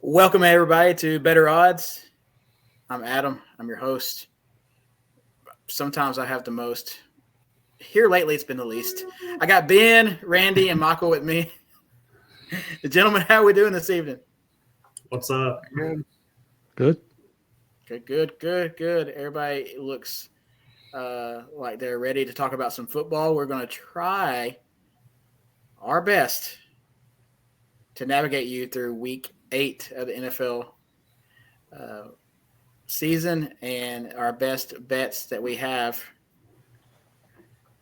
Welcome, everybody, to Better Odds. I'm Adam. I'm your host. Sometimes I have the most. Here lately, it's been the least. I got Ben, Randy, and Michael with me. The gentlemen, how are we doing this evening? What's up? Good. Good. Everybody looks like they're ready to talk about some football. We're going to try our best to navigate you through week 8 of the NFL season and our best bets that we have.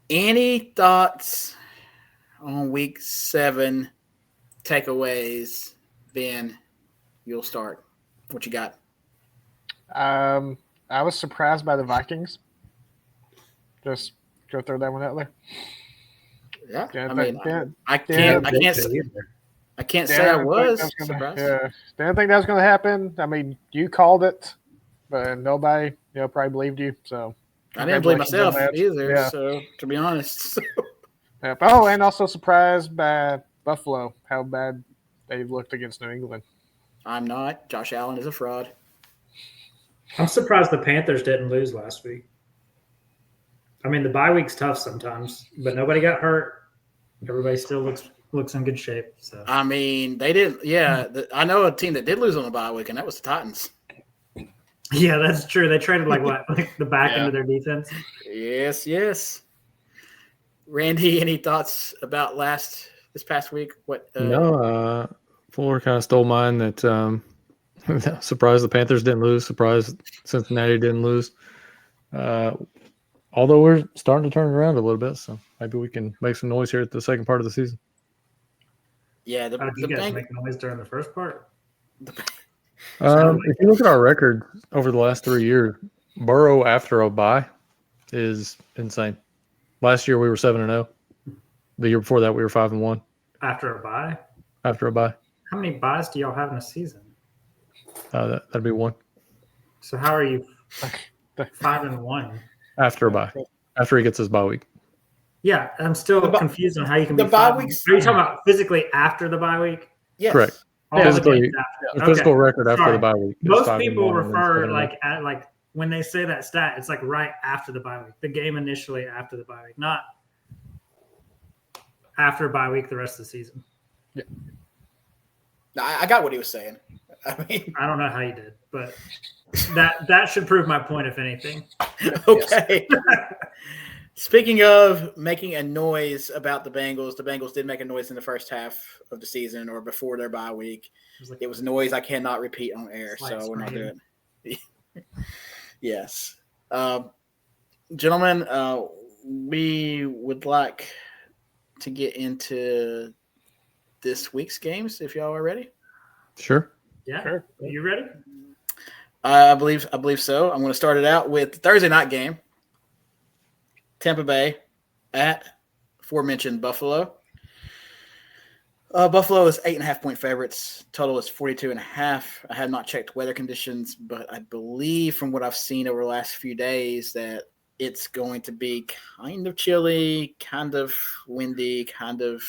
Any thoughts on week 7 takeaways? Ben, you'll start. What you got? I was surprised by the Vikings. Just go throw that one out there. Yeah, I can't say I was surprised. Didn't think that was going to happen. I mean, you called it, but nobody, probably believed you. So I didn't believe myself either. Yeah. So to be honest. Yeah. Oh, and also surprised by Buffalo, how bad they've looked against New England. I'm not. Josh Allen is a fraud. I'm surprised the Panthers didn't lose last week. I mean, the bye week's tough sometimes, but nobody got hurt. Everybody still looks in good shape. So I mean, they didn't. Yeah, I know a team that did lose on the bye week, and that was the Titans. Yeah, that's true. They traded like the back end of their defense. Yes. Randy, any thoughts about this past week? Fuller kind of stole mine. That surprised the Panthers didn't lose. Surprised Cincinnati didn't lose. Although we're starting to turn it around a little bit, so maybe we can make some noise here at the second part of the season. Yeah, did you guys make noise during the first part? If you look at our record over the last 3 years, Burrow after a bye is insane. Last year we were 7-0. The year before that we were 5-1. After a bye. How many byes do y'all have in a season? That'd be one. So how are you 5-1? After a bye. After he gets his bye week. Yeah, I'm still confused on how you can be the bye weeks. Are you talking about physically after the bye week? Yes. Correct. Physical record after the bye week. Most people refer at when they say that stat, it's like right after the bye week. The game initially after the bye week, not after bye week the rest of the season. Yeah. I got what he was saying. I mean, I don't know how you did, but that should prove my point, if anything. Okay. Speaking of making a noise about the Bengals did make a noise in the first half of the season or before their bye week. It was noise I cannot repeat on air, so we're not doing it. Yes. Gentlemen, we would like to get into this week's games if y'all are ready. Sure. Yeah. Sure. Are you ready? I believe so. I'm going to start it out with the Thursday night game. Tampa Bay at aforementioned Buffalo. Buffalo is 8.5-point favorites. Total is 42.5. I have not checked weather conditions, but I believe from what I've seen over the last few days that it's going to be kind of chilly, kind of windy, kind of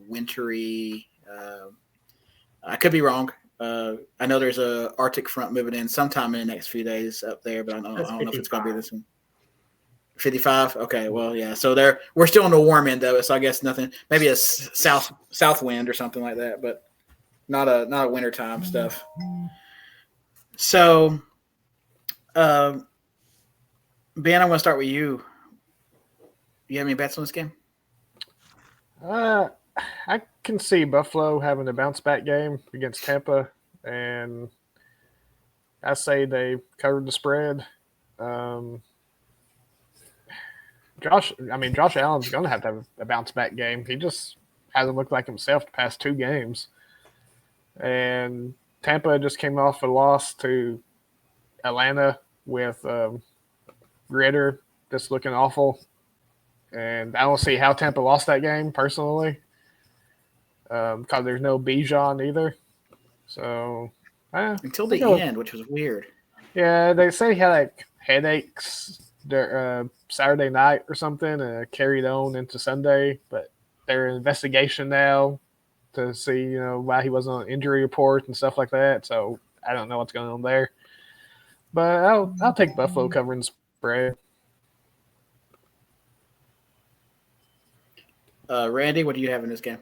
wintry. I could be wrong. I know there's a Arctic front moving in sometime in the next few days up there, but I don't know if it's going to be this one. 55. Okay, well, yeah. So we're still on the warm end of it, so I guess nothing. Maybe a south wind or something like that, but not a wintertime stuff. So, Ben, I'm going to start with you. You have any bets on this game? I can see Buffalo having a bounce back game against Tampa, and I say they covered the spread. Josh Allen's going to have a bounce back game. He just hasn't looked like himself the past 2 games. And Tampa just came off a loss to Atlanta with Ritter just looking awful. And I don't see how Tampa lost that game personally because there's no Bijan either. So until the end, which was weird. Yeah, they say he had like headaches Saturday night or something and carried on into Sunday, but they're in investigation now. to see why he wasn't on injury report and stuff like that. So I don't know what's going on there. But I'll take Buffalo covering the spread. Randy, what do you have in this game?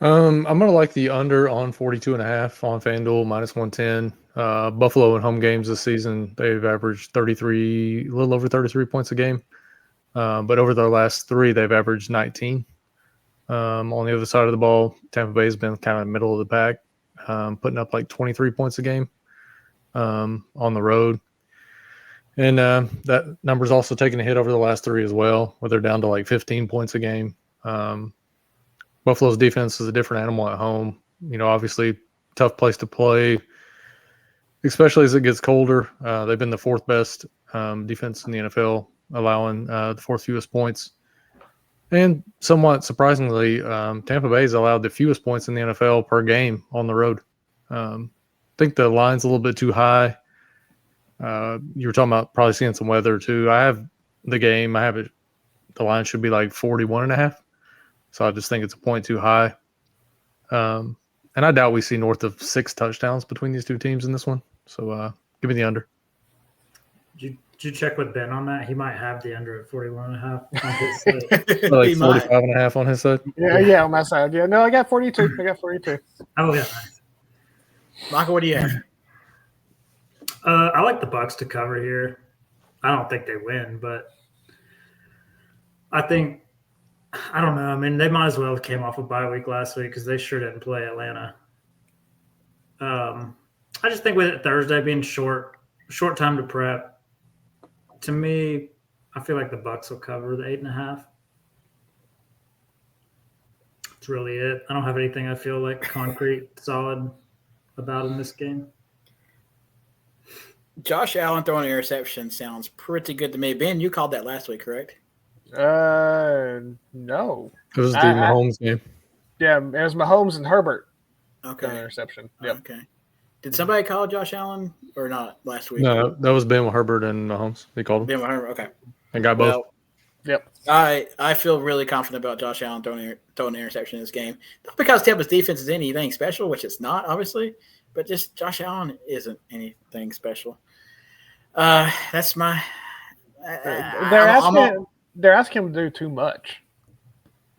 I'm gonna like the under on 42.5 on FanDuel -110. Buffalo in home games this season, they've averaged a little over 33 points a game. But over their last 3, they've averaged 19. On the other side of the ball, Tampa Bay's been kind of middle of the pack, putting up like 23 points a game on the road. And that number's also taken a hit over the last 3 as well, where they're down to like 15 points a game. Buffalo's defense is a different animal at home. Obviously, tough place to play, especially as it gets colder. They've been the 4th best defense in the NFL, allowing the 4th fewest points. And somewhat surprisingly, Tampa Bay's allowed the fewest points in the NFL per game on the road. I think the line's a little bit too high. You were talking about probably seeing some weather too. I have the game. I have it. The line should be like 41.5. So I just think it's a point too high. And I doubt we see north of 6 touchdowns between these two teams in this one. So give me the under. Did you check with Ben on that? He might have the under at 41.5 on his side. Like He might. 45.5 on his side. Yeah, on my side. Yeah, no, I got 42. Oh, yeah. Nice. Michael, what do you have? I like the Bucks to cover here. I don't think they win, but I don't know. I mean, they might as well have came off a bye week last week because they sure didn't play Atlanta. I just think with it Thursday being short time to prep, to me, I feel like the Bucks will cover the 8.5. That's really it. I don't have anything I feel like concrete, solid about in this game. Josh Allen throwing an interception sounds pretty good to me. Ben, you called that last week, correct? No. It was the Mahomes game. Yeah, it was Mahomes and Herbert. Okay. Interception. Yep. Okay. Did somebody call Josh Allen or not last week? No, that was Ben with Herbert and Mahomes. They called him Ben Mahomes. Okay. and got both. Well, Yep. I feel really confident about Josh Allen throwing an interception in this game. Not because Tampa's defense is anything special, which it's not, obviously, but just Josh Allen isn't anything special. That's my. They're asking him to do too much.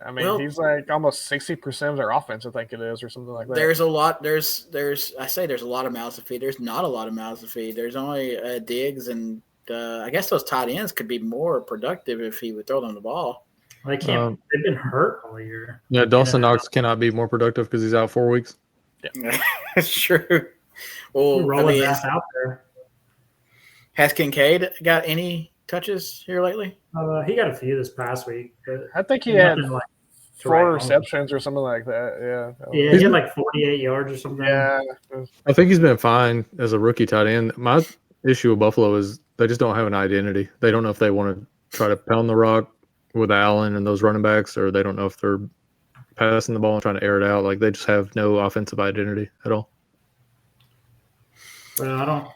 I mean, Well, he's like almost 60% of their offense, I think it is, or something like that. There's a lot. There's a lot of mouths to feed. There's not a lot of mouths to feed. There's only Diggs and I guess those tight ends could be more productive if he would throw them the ball. They can't. They've been hurt all year. Yeah, Dawson Knox cannot be more productive because he's out 4 weeks. That's true. Well, Rolling ass out there. Has Kincaid got any touches here lately? He got a few this past week, but I think he had nothing like 4 receptions or something like that. Yeah. Yeah, he had like 48 yards or something. Yeah. I think he's been fine as a rookie tight end. My issue with Buffalo is they just don't have an identity. They don't know if they want to try to pound the rock with Allen and those running backs, or they don't know if they're passing the ball and trying to air it out. Like they just have no offensive identity at all. Well,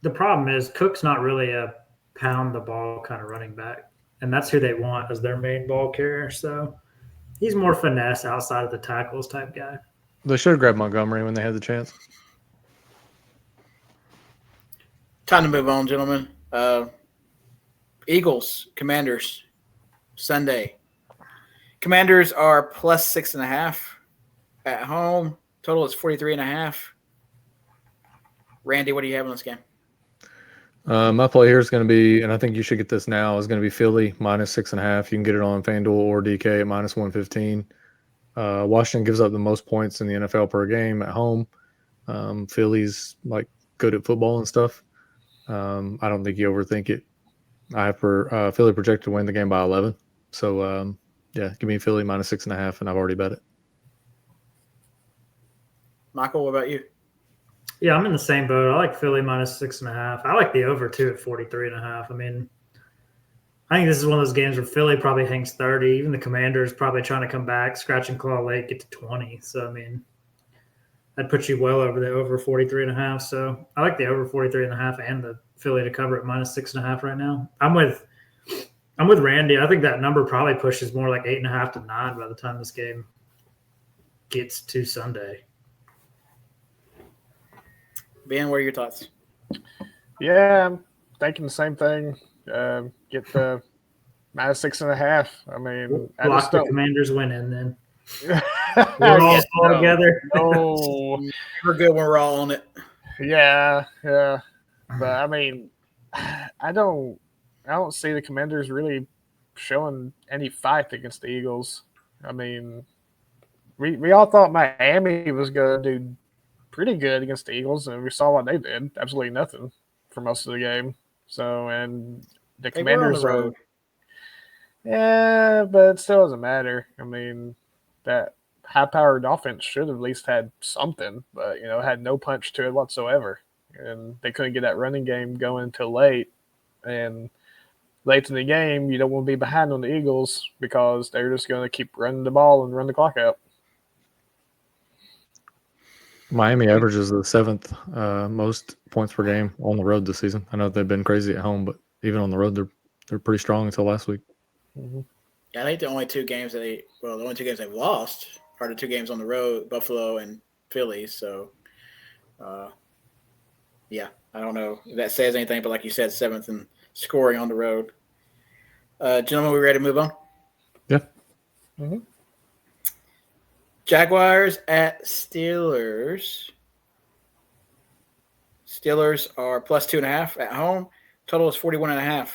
the problem is Cook's not really a pound the ball kind of running back, and that's who they want as their main ball carrier. So he's more finesse outside of the tackles type guy. They should have grabbed Montgomery when they had the chance. Time to move on, gentlemen. Eagles, Commanders, Sunday. Commanders are plus 6.5 at home. Total is 43.5. Randy, what do you have in this game? My play here is going to be, and I think you should get this now, is going to be Philly minus 6.5. You can get it on FanDuel or DK at minus 115. Washington gives up the most points in the NFL per game at home. Philly's like good at football and stuff. I don't think you overthink it. I have Philly projected to win the game by 11. So, yeah, give me Philly minus 6.5, and I've already bet it. Michael, what about you? Yeah, I'm in the same boat. I like Philly minus 6.5. I like the over too at 43.5. I mean, I think this is one of those games where Philly probably hangs 30. Even the Commanders probably trying to come back, scratch and claw late, get to 20. So I mean, that puts you well over the over 43.5. So I like the over 43.5 and the Philly to cover at minus 6.5 right now. I'm with Randy. I think that number probably pushes more like 8.5 to 9 by the time this game gets to Sunday. Ben, what are your thoughts? Yeah, I'm thinking the same thing. Get the -6.5. I mean, I Block just the don't. Commanders winning then. We're all No, together. no. We're good when we're all on it. Yeah. But I mean, I don't see the Commanders really showing any fight against the Eagles. I mean, we all thought Miami was going to do pretty good against the Eagles, and we saw what they did. Absolutely nothing for most of the game. So, and the They were on the Commanders road. yeah, but it still doesn't matter. I mean, that high-powered offense should have at least had something, but had no punch to it whatsoever, and they couldn't get that running game going until late. And late in the game, you don't want to be behind on the Eagles because they're just going to keep running the ball and run the clock out. Miami averages the 7th most points per game on the road this season. I know they've been crazy at home, but even on the road, they're pretty strong until last week. Mm-hmm. Yeah, I think the only two games they've lost are the two games on the road, Buffalo and Philly. So, yeah, I don't know if that says anything, but like you said, 7th in scoring on the road. Gentlemen, we ready to move on? Yeah. Mm-hmm. Jaguars at Steelers. Steelers are +2.5 at home. Total is 41.5.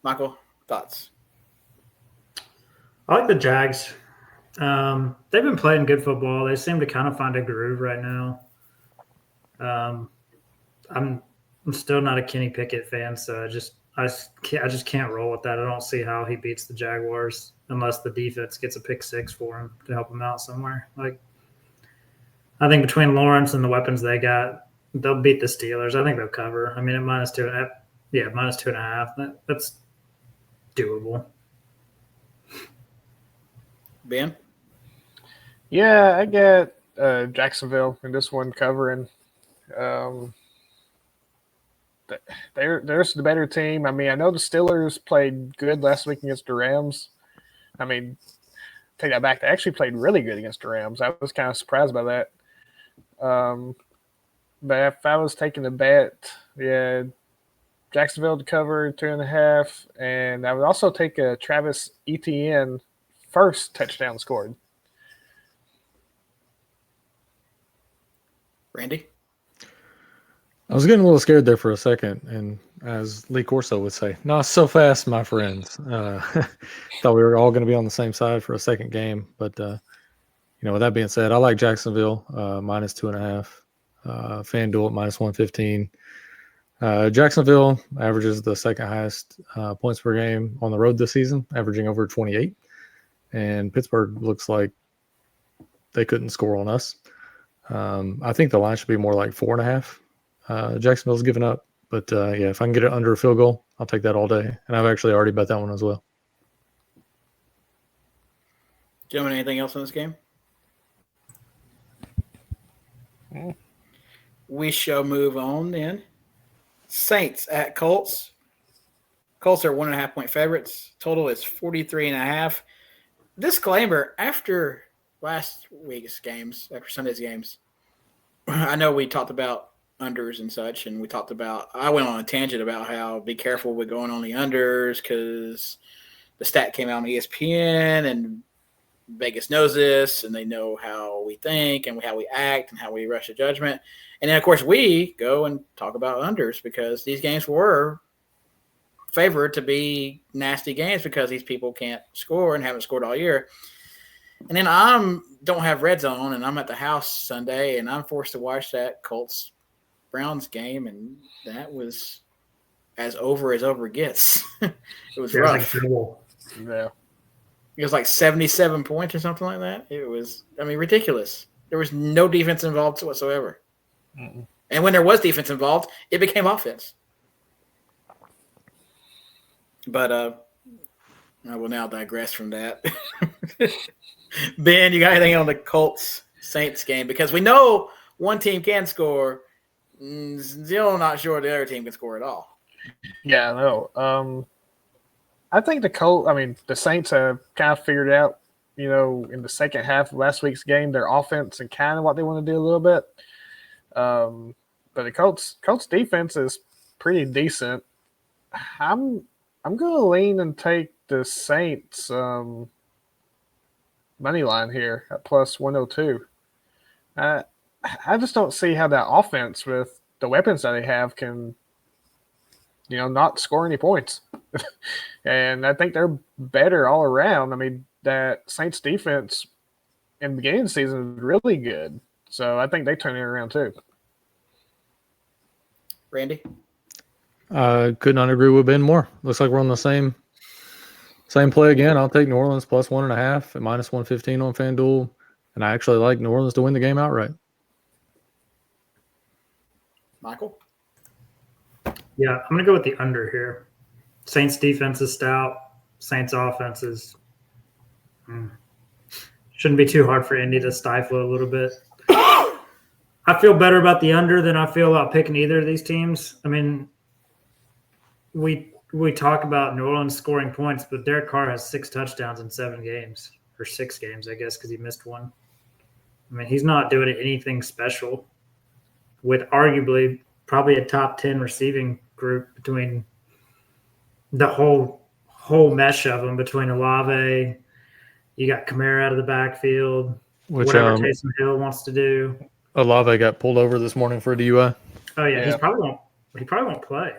Michael, thoughts? I like the Jags. They've been playing good football. They seem to kind of find a groove right now. I'm still not a Kenny Pickett fan, so I just can't roll with that. I don't see how he beats the Jaguars unless the defense gets a pick six for him to help him out somewhere. Like, I think between Lawrence and the weapons they got, they'll beat the Steelers. I think they'll cover. I mean, at -2.5, yeah, -2.5. That's doable. Ben? Yeah, I get Jacksonville in this one covering. They're the better team. I mean, I know the Steelers played good last week against the Rams. I mean, take that back. They actually played really good against the Rams. I was kind of surprised by that. But if I was taking a bet, yeah, Jacksonville to cover 2.5, and I would also take a Travis Etienne first touchdown scored. Randy? I was getting a little scared there for a second, and as Lee Corso would say, not so fast, my friends. Thought we were all going to be on the same side for a second game, but with that being said, I like Jacksonville -2.5. FanDuel at -115. Jacksonville averages the second highest points per game on the road this season, averaging over 28, and Pittsburgh looks like they couldn't score on us. I think the line should be more like 4.5. Jacksonville's given up, but yeah, if I can get it under a field goal, I'll take that all day. And I've actually already bet that one as well. Gentlemen, anything else in this game? We shall move on then. Saints at Colts. Colts are 1.5 point favorites. Total is 43.5. Disclaimer, after last week's games, after Sunday's games, I know we talked about unders and such, and I went on a tangent about how be careful with going on the unders because the stat came out on ESPN and Vegas knows this, and they know how we think and how we act and how we rush a judgment. And then, of course, we go and talk about unders because these games were favored to be nasty games because these people can't score and haven't scored all year. And then I don't have Red Zone, and I'm at the house Sunday, and I'm forced to watch that Colts-Browns game, and that was as over gets. It was rough. Yeah. It was like 77 points or something like that. It was, ridiculous. There was no defense involved whatsoever. Mm-mm. And when there was defense involved, it became offense. But I will now digress from that. Ben, you got anything on the Colts-Saints game? Because we know one team can score. Still not sure the other team can score at all. Yeah, no. I think the Saints have kind of figured out in the second half of last week's game, their offense and kind of what they want to do a little bit. But the Colts defense is pretty decent. I'm going to lean and take the Saints money line here at plus 102. I just don't see how that offense with the weapons that they have can, not score any points. And I think they're better all around. I mean, that Saints defense in the beginning of the season is really good. So I think they turn it around too. Randy? Could not agree with Ben more. Looks like we're on the same play again. I'll take New Orleans plus 1.5 at minus 115 on FanDuel. And I actually like New Orleans to win the game outright. Michael? Yeah, I'm going to go with the under here. Saints defense is stout. Saints offense is shouldn't be too hard for Indy to stifle a little bit. I feel better about the under than I feel about picking either of these teams. I mean, we talk about New Orleans scoring points, but Derek Carr has 6 touchdowns in 7 games, or 6 games, I guess, because he missed one. I mean, he's not doing anything special with arguably probably a top 10 receiving group between the whole mesh of them, between Olave, you got Kamara out of the backfield, whatever Taysom Hill wants to do. Olave got pulled over this morning for a DUI. Oh yeah. He probably won't play.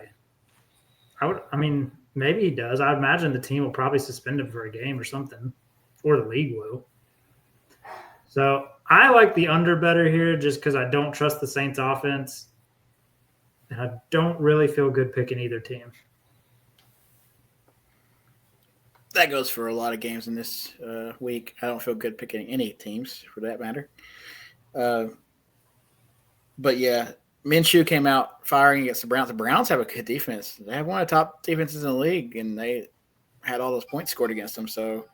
Maybe he does. I imagine the team will probably suspend him for a game or something, or the league will. So I like the under better here just because I don't trust the Saints offense, and I don't really feel good picking either team. That goes for a lot of games in this week. I don't feel good picking any teams for that matter. But yeah, Minshew came out firing against the Browns. The Browns have a good defense. They have one of the top defenses in the league, and they had all those points scored against them. So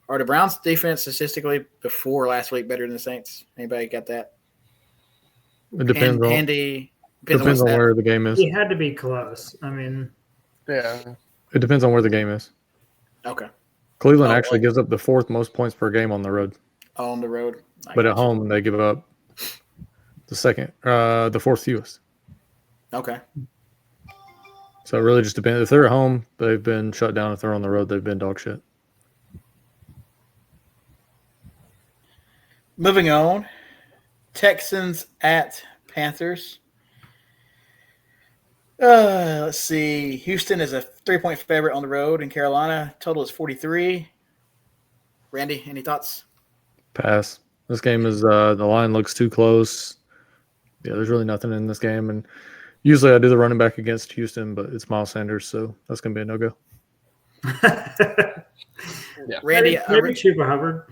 are the Browns' defense statistically before last week better than the Saints? Anybody got that? It depends depends on where the game is. It had to be close. I mean, yeah. It depends on where the game is. Okay. Cleveland actually gives up the 4th most points per game on the road. On the road. But at home, they give up the 4th fewest. Okay. So it really just depends. If they're at home, they've been shut down. If they're on the road, they've been dog shit. Moving on. Texans at Panthers. Let's see. Houston is a 3-point favorite on the road in Carolina. Total is 43. Randy, any thoughts? Pass. This game is the line looks too close. Yeah, there's really nothing in this game. And usually I do the running back against Houston, but it's Miles Sanders, so that's going to be a no-go. Yeah. Randy, Chuba Hubbard.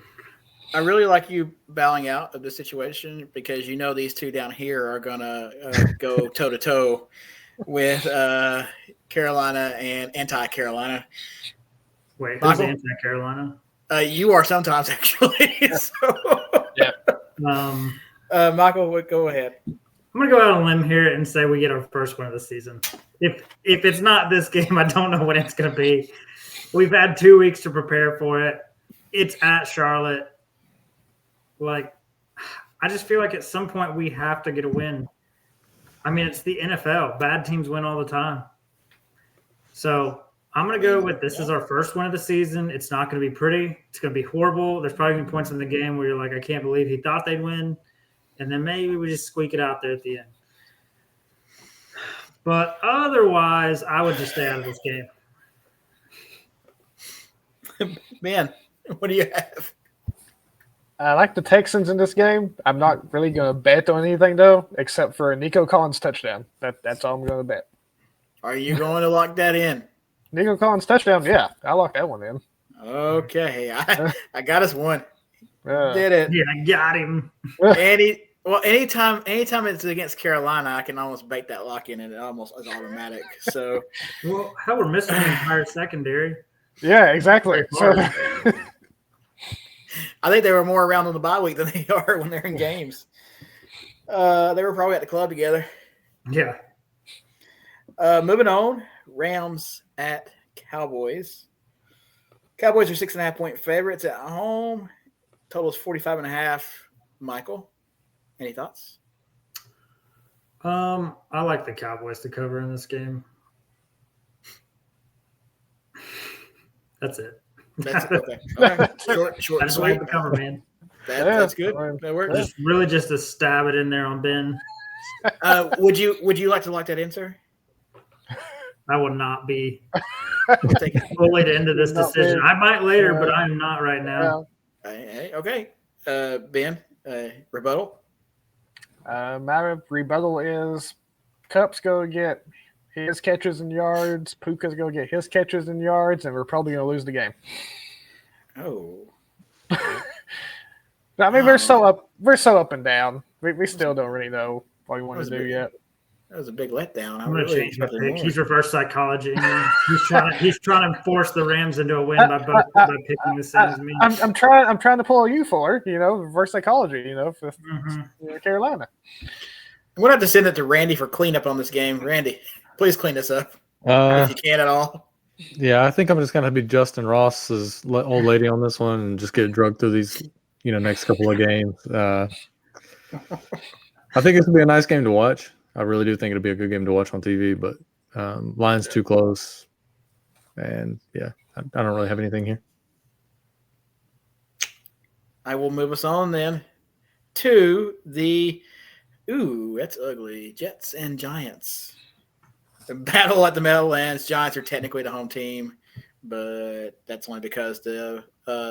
I really like you bowing out of this situation because these two down here are going to go toe-to-toe with Carolina and anti-Carolina. Wait, who's anti-Carolina? You are sometimes, actually. Yeah. Michael, go ahead. I'm going to go out on a limb here and say we get our first win of the season. If it's not this game, I don't know what it's going to be. We've had 2 weeks to prepare for it. It's at Charlotte. I just feel like at some point we have to get a win. I mean, it's the NFL. Bad teams win all the time. So I'm going to go with this is our first win of the season. It's not going to be pretty. It's going to be horrible. There's probably going to be points in the game where you're like, I can't believe he thought they'd win. And then maybe we just squeak it out there at the end. But otherwise, I would just stay out of this game. Man, what do you have? I like the Texans in this game. I'm not really going to bet on anything, though, except for a Nico Collins touchdown. That's all I'm going to bet. Are you going to lock that in? Nico Collins touchdown? Yeah, I lock that one in. Okay. I got us one. Did it. Yeah, I got him. Anytime it's against Carolina, I can almost bake that lock in, and it almost is automatic. So, well, how we're missing the entire secondary. Yeah, exactly. So, I think they were more around on the bye week than they are when they're in games. They were probably at the club together. Yeah. Moving on, Rams at Cowboys. Cowboys are 6.5-point favorites at home. Total is 45.5. Michael, any thoughts? I like the Cowboys to cover in this game. That's it. That's okay. Okay. Short I and just like sweet. the cover, man. That's good. That works. Just to stab it in there on Ben. Would you like to lock that in, sir? I will not be I'll take it. bullied into this Not decision. Ben. I might later, but I'm not right now. Hey, okay. Ben, rebuttal. My rebuttal is Cup's going to get his catches and yards. Puka's going to get his catches and yards, and we're probably going to lose the game. Oh. I mean, we're so up and down. We still don't really know what we want to do yet. That was a big letdown. I'm going to change my pick. He's more. reverse psychology. He's trying to force the Rams into a win by picking the same as me. I'm trying to pull you for reverse psychology. For Carolina. I'm gonna have to send it to Randy for cleanup on this game. Randy, please clean this up if you can at all. Yeah, I think I'm just gonna be Justin Ross's old lady on this one and just get drugged through these, next couple of games. I think it's gonna be a nice game to watch. I really do think it'll be a good game to watch on TV, but line's too close, and yeah, I don't really have anything here. I will move us on then to the that's ugly. Jets and Giants. The battle at the Meadowlands. Giants are technically the home team, but that's only because the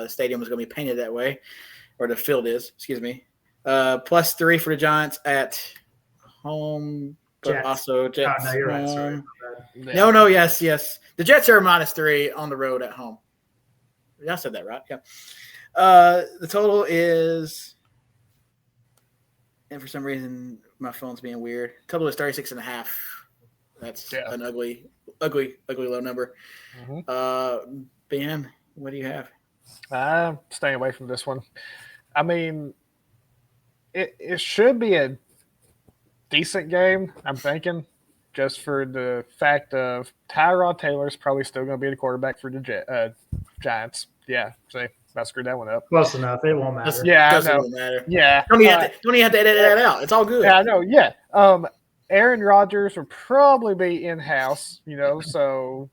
stadium is going to be painted that way, or the field is. Excuse me. +3 for the Giants at home, but Jets. also Jets. Oh, no, you're right. Sorry. No, yes. The Jets are -3 on the road at home. I said that right. Yeah. The total is, and for some reason my phone's being weird. Total is 36.5. That's an ugly low number. Mm-hmm. Ben, what do you have? I'm staying away from this one. I mean, it should be a decent game, I'm thinking, just for the fact of Tyrod Taylor's probably still going to be the quarterback for the Giants. Yeah, see, I screwed that one up. Close enough. It won't matter. Yeah, Doesn't I know. really matter. Yeah. Don't even have to edit that out. It's all good. Yeah, I know. Yeah. Aaron Rodgers will probably be in-house, so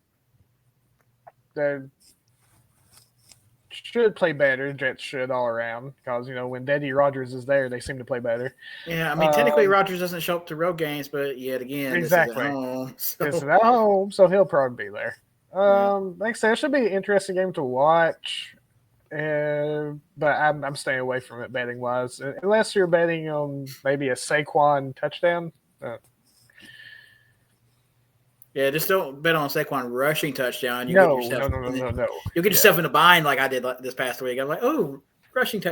they should play better. Jets should all around because, when Daddy Rodgers is there, they seem to play better. Yeah, I mean, technically Rodgers doesn't show up to road games, but yet again, Exactly. This is at home. This is at home, so he'll probably be there. Like I said, it should be an interesting game to watch. But I'm staying away from it betting wise, unless you're betting on maybe a Saquon touchdown. Yeah, just don't bet on Saquon rushing touchdown. No. You'll get yourself in a bind like I did this past week. I'm like, oh, rushing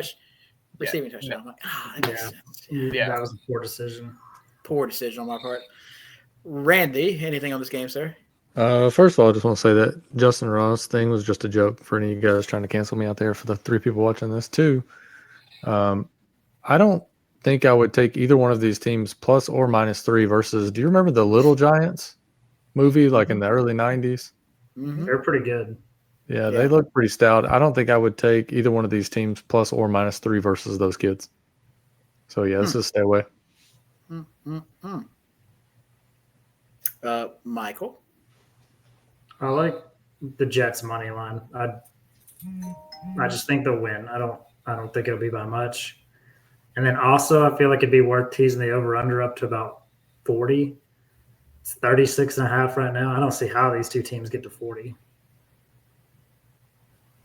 receiving touchdown. I'm like, that makes sense. Yeah, that was a poor decision. Poor decision on my part. Randy, anything on this game, sir? First of all, I just want to say that Justin Ross thing was just a joke for any of you guys trying to cancel me out there for the 3 people watching this too. I don't think I would take either one of these teams plus or -3 versus. Do you remember the Little Giants movie, like in the early 90s? Mm-hmm. They're pretty good. Yeah, they look pretty stout. I don't think I would take either one of these teams plus or -3 versus those kids. So yeah, let's just stay away. Michael? I like the Jets money line. I just think they'll win. I don't think it'll be by much. And then also I feel like it'd be worth teasing the over-under up to about 40. It's 36.5 right now. I don't see how these two teams get to 40.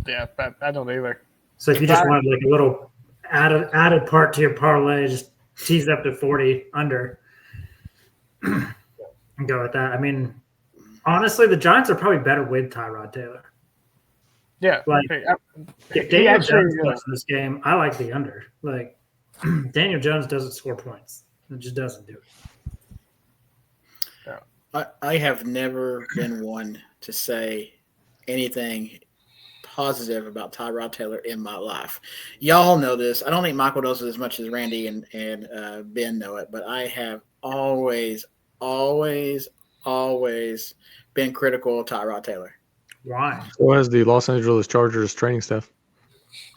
Yeah, I don't either. So if you just wanted like a little added part to your parlay, just tease up to 40 under and go with that. I mean, honestly, the Giants are probably better with Tyrod Taylor. Yeah. Like, if Daniel Jones plays in this game, I like the under. Like, Daniel Jones doesn't score points. It just doesn't do it. I have never been one to say anything positive about Tyrod Taylor in my life. Y'all know this. I don't think Michael knows it as much as Randy and Ben know it, but I have always been critical of Tyrod Taylor. Why? So has the Los Angeles Chargers training staff.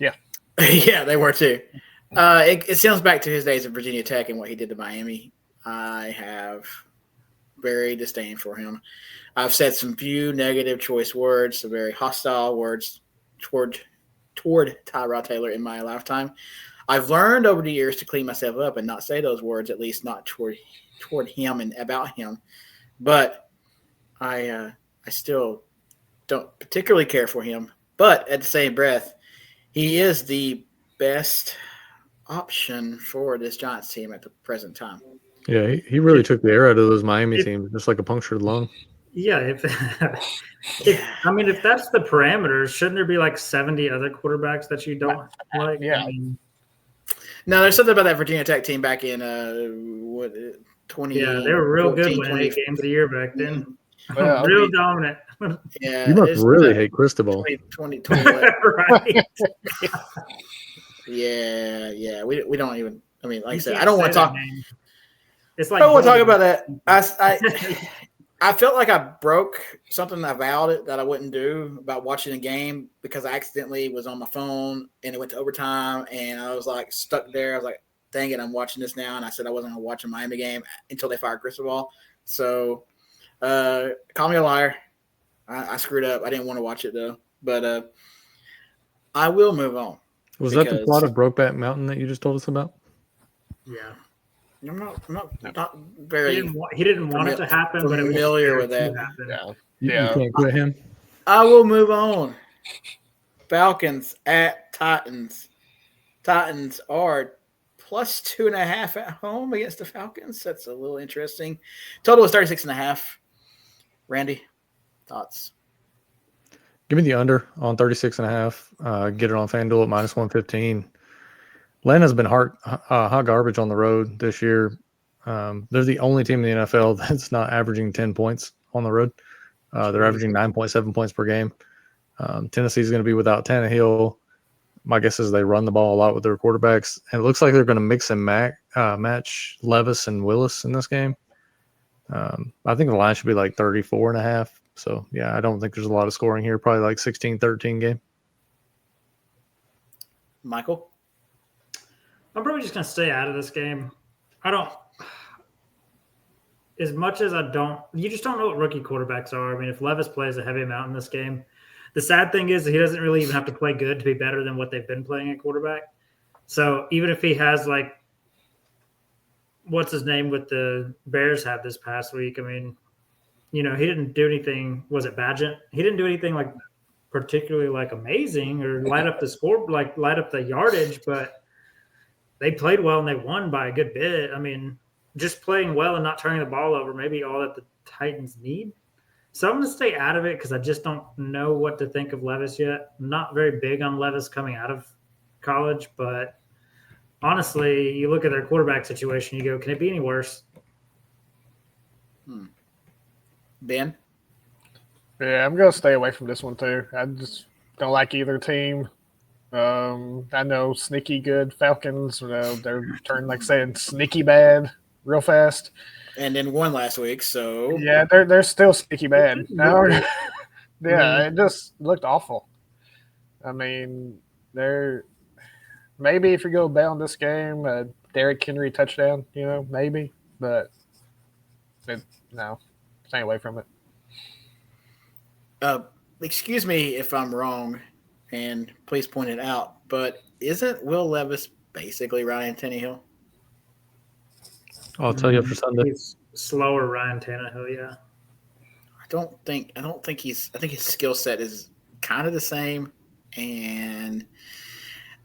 Yeah, they were too. It sounds back to his days at Virginia Tech and what he did to Miami. I have very disdain for him. I've said some few negative choice words, some very hostile words toward Tyrod Taylor in my lifetime. I've learned over the years to clean myself up and not say those words, at least not toward him and about him. But I still don't particularly care for him. But at the same breath, he is the best option for this Giants team at the present time. Yeah, he really took the air out of those Miami teams, just like a punctured lung. Yeah, if that's the parameters, shouldn't there be like 70 other quarterbacks that you don't like? Yeah. I mean, No, there's something about that Virginia Tech team back in 20. yeah, they were real good winning 8 games a year back then. Well, Real dominant. Yeah, You must it's really hate Cristobal. 20. Right. Yeah. We don't even. I mean, like I You said, can't I don't want say to that talk. name. It's I like don't want to talk Voldemort. about that. I felt like I broke something I vowed that I wouldn't do about watching a game because I accidentally was on my phone and it went to overtime and I was like stuck there. I was like, dang it, I'm watching this now. And I said I wasn't going to watch a Miami game until they fired Cristobal. So call me a liar. I screwed up. I didn't want to watch it though. But I will move on. Was that the because- plot of Brokeback Mountain that you just told us about? Yeah. I'm not very. He didn't want it to happen, but it was familiar with going to that. happen. Yeah. You Yeah. can't quit him. I will move on. Falcons at Titans. Titans are plus 2.5 at home against the Falcons. That's a little interesting. Total is 36.5. Randy, thoughts? Give me the under on 36.5. Get it on FanDuel at minus 115. Atlanta's been hot garbage on the road this year. They're the only team in the NFL that's not averaging 10 points on the road. They're averaging 9.7 points per game. Tennessee's going to be without Tannehill. My guess is they run the ball a lot with their quarterbacks. And it looks like they're going to mix and match Levis and Willis in this game. I think the line should be like 34.5. So, yeah, I don't think there's a lot of scoring here. Probably like 16-13 game. Michael? I'm probably just going to stay out of this game. As much as you just don't know what rookie quarterbacks are. I mean, if Levis plays a heavy amount in this game, the sad thing is he doesn't really even have to play good to be better than what they've been playing at quarterback. So even if he has like, what's his name with the Bears had this past week, I mean, he didn't do anything. Was it Badgett? He didn't do anything like particularly like amazing or light up the yardage, but they played well and they won by a good bit. I mean, just playing well and not turning the ball over, maybe all that the Titans need. So I'm going to stay out of it because I just don't know what to think of Levis yet. I'm not very big on Levis coming out of college, but honestly, you look at their quarterback situation, you go, can it be any worse? Ben? Yeah, I'm going to stay away from this one too. I just don't like either team. I know sneaky good Falcons. They're turning, like saying, sneaky bad real fast. And then won last week, so. Yeah, they're still sneaky bad. It just looked awful. I mean, maybe if you go bet on this game, Derrick Henry touchdown, maybe. But no, stay away from it. Excuse me if I'm wrong, and please point it out, but isn't Will Levis basically Ryan Tannehill? I'll tell you after Sunday. He's slower Ryan Tannehill, yeah. I think his skill set is kind of the same, and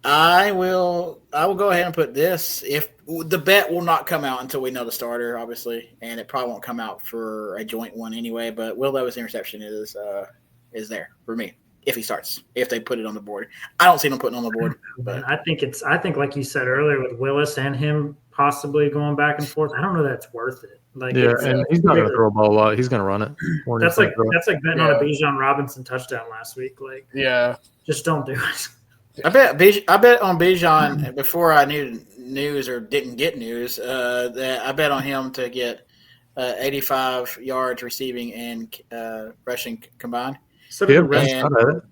I will go ahead and put this. If the bet will not come out until we know the starter, obviously, and it probably won't come out for a joint one anyway. But Will Levis' interception is there for me if he starts. If they put it on the board, I don't see them putting it on the board. But I think like you said earlier with Willis and him possibly going back and forth, I don't know that's worth it. Like And he's not going to throw a ball a lot. He's going to run it. That's like betting on a Bijan Robinson touchdown last week. Like, yeah, just don't do it. I bet on Bijan before I knew news or didn't get news. That I bet on him to get 85 yards receiving and rushing combined. So did Yeah, the rest. And- I had it.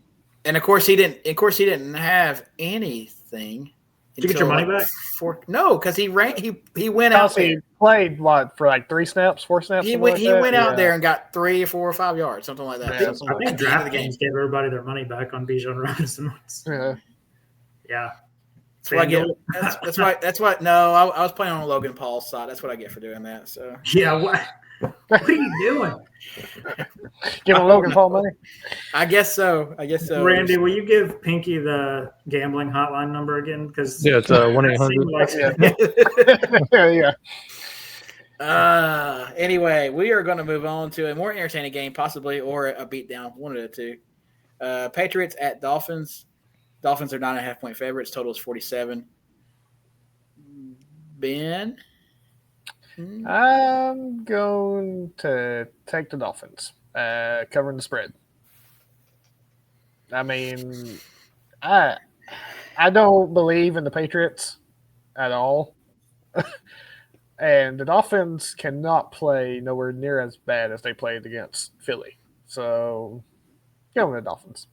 And of course he didn't have anything. Did you get your money until, back? No, because he went out He there. played what for like 3 snaps, 4 snaps. He something went like he that? went out Yeah. there and got 3 or 4 or 5 yards, something like that. Yeah, So, I think at the end of the game. DraftKings gave everybody their money back on Bijan Robinson once. Yeah. Yeah. That's what I get. FanDuel. That's what. No, I was playing on Logan Paul's side. That's what I get for doing that. So Yeah. What are you doing? Giving Logan Paul money. I guess so. Randy, will you give Pinky the gambling hotline number again? Because Yeah, it's 1-800. Yeah. Anyway, we are going to move on to a more entertaining game, possibly, or a beatdown, one of the two. Patriots at Dolphins. Dolphins are 9.5-point favorites. Total is 47. Ben? I'm going to take the Dolphins, covering the spread. I mean, I don't believe in the Patriots at all. And the Dolphins cannot play nowhere near as bad as they played against Philly. So, going with the Dolphins.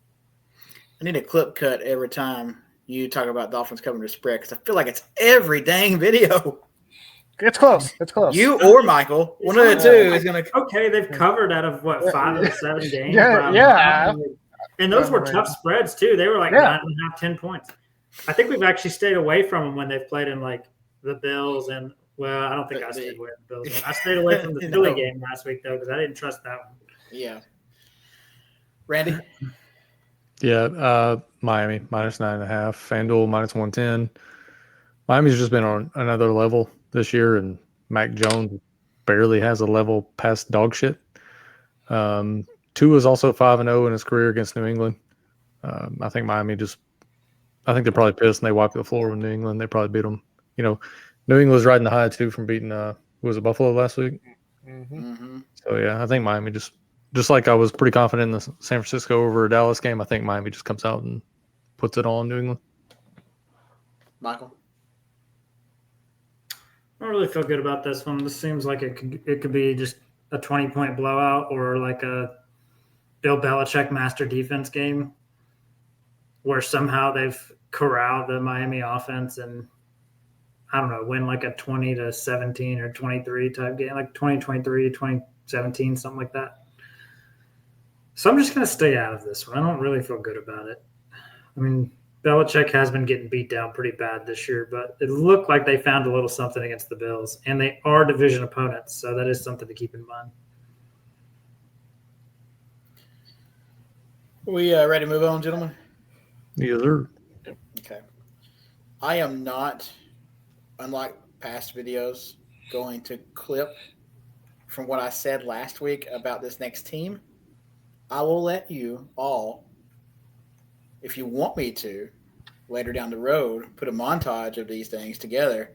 I need a clip cut every time you talk about Dolphins covering the spread because I feel like it's every dang video. It's close. It's close. You or Michael, one of the two is going to. okay, they've covered out of 5 or 7 games. Yeah. And those were tough spreads too. They were like 9.5, 10 points. I think we've actually stayed away from them when they've played in like the Bills and I don't think I stayed away from the Bills. I stayed away from the Philly game last week though because I didn't trust that one. Yeah. Randy? Yeah, Miami -9.5, FanDuel -110. Miami's just been on another level this year, and Mac Jones barely has a level past dog shit. Tua is also 5-0 in his career against New England. I think Miami I think they're probably pissed and they wiped the floor with New England. They probably beat them. You know, New England's riding the high too from beating was it Buffalo last week? Mm-hmm. So yeah, I think Miami just like I was pretty confident in the San Francisco over Dallas game. I think Miami just comes out and puts it all on New England. Michael? I don't really feel good about this one. This seems like it could be just a 20-point blowout or like a Bill Belichick master defense game where somehow they've corralled the Miami offense and I don't know, win like a 20-17 or 23 type game, like 2023, 2017, something like that. So I'm just going to stay out of this one. I don't really feel good about it. I mean, Belichick has been getting beat down pretty bad this year, but it looked like they found a little something against the Bills, and they are division opponents, so that is something to keep in mind. We ready to move on, gentlemen? Yes, sir. Okay. I am not, unlike past videos, going to clip from what I said last week about this next team. I will let you all, if you want me to, later down the road, put a montage of these things together.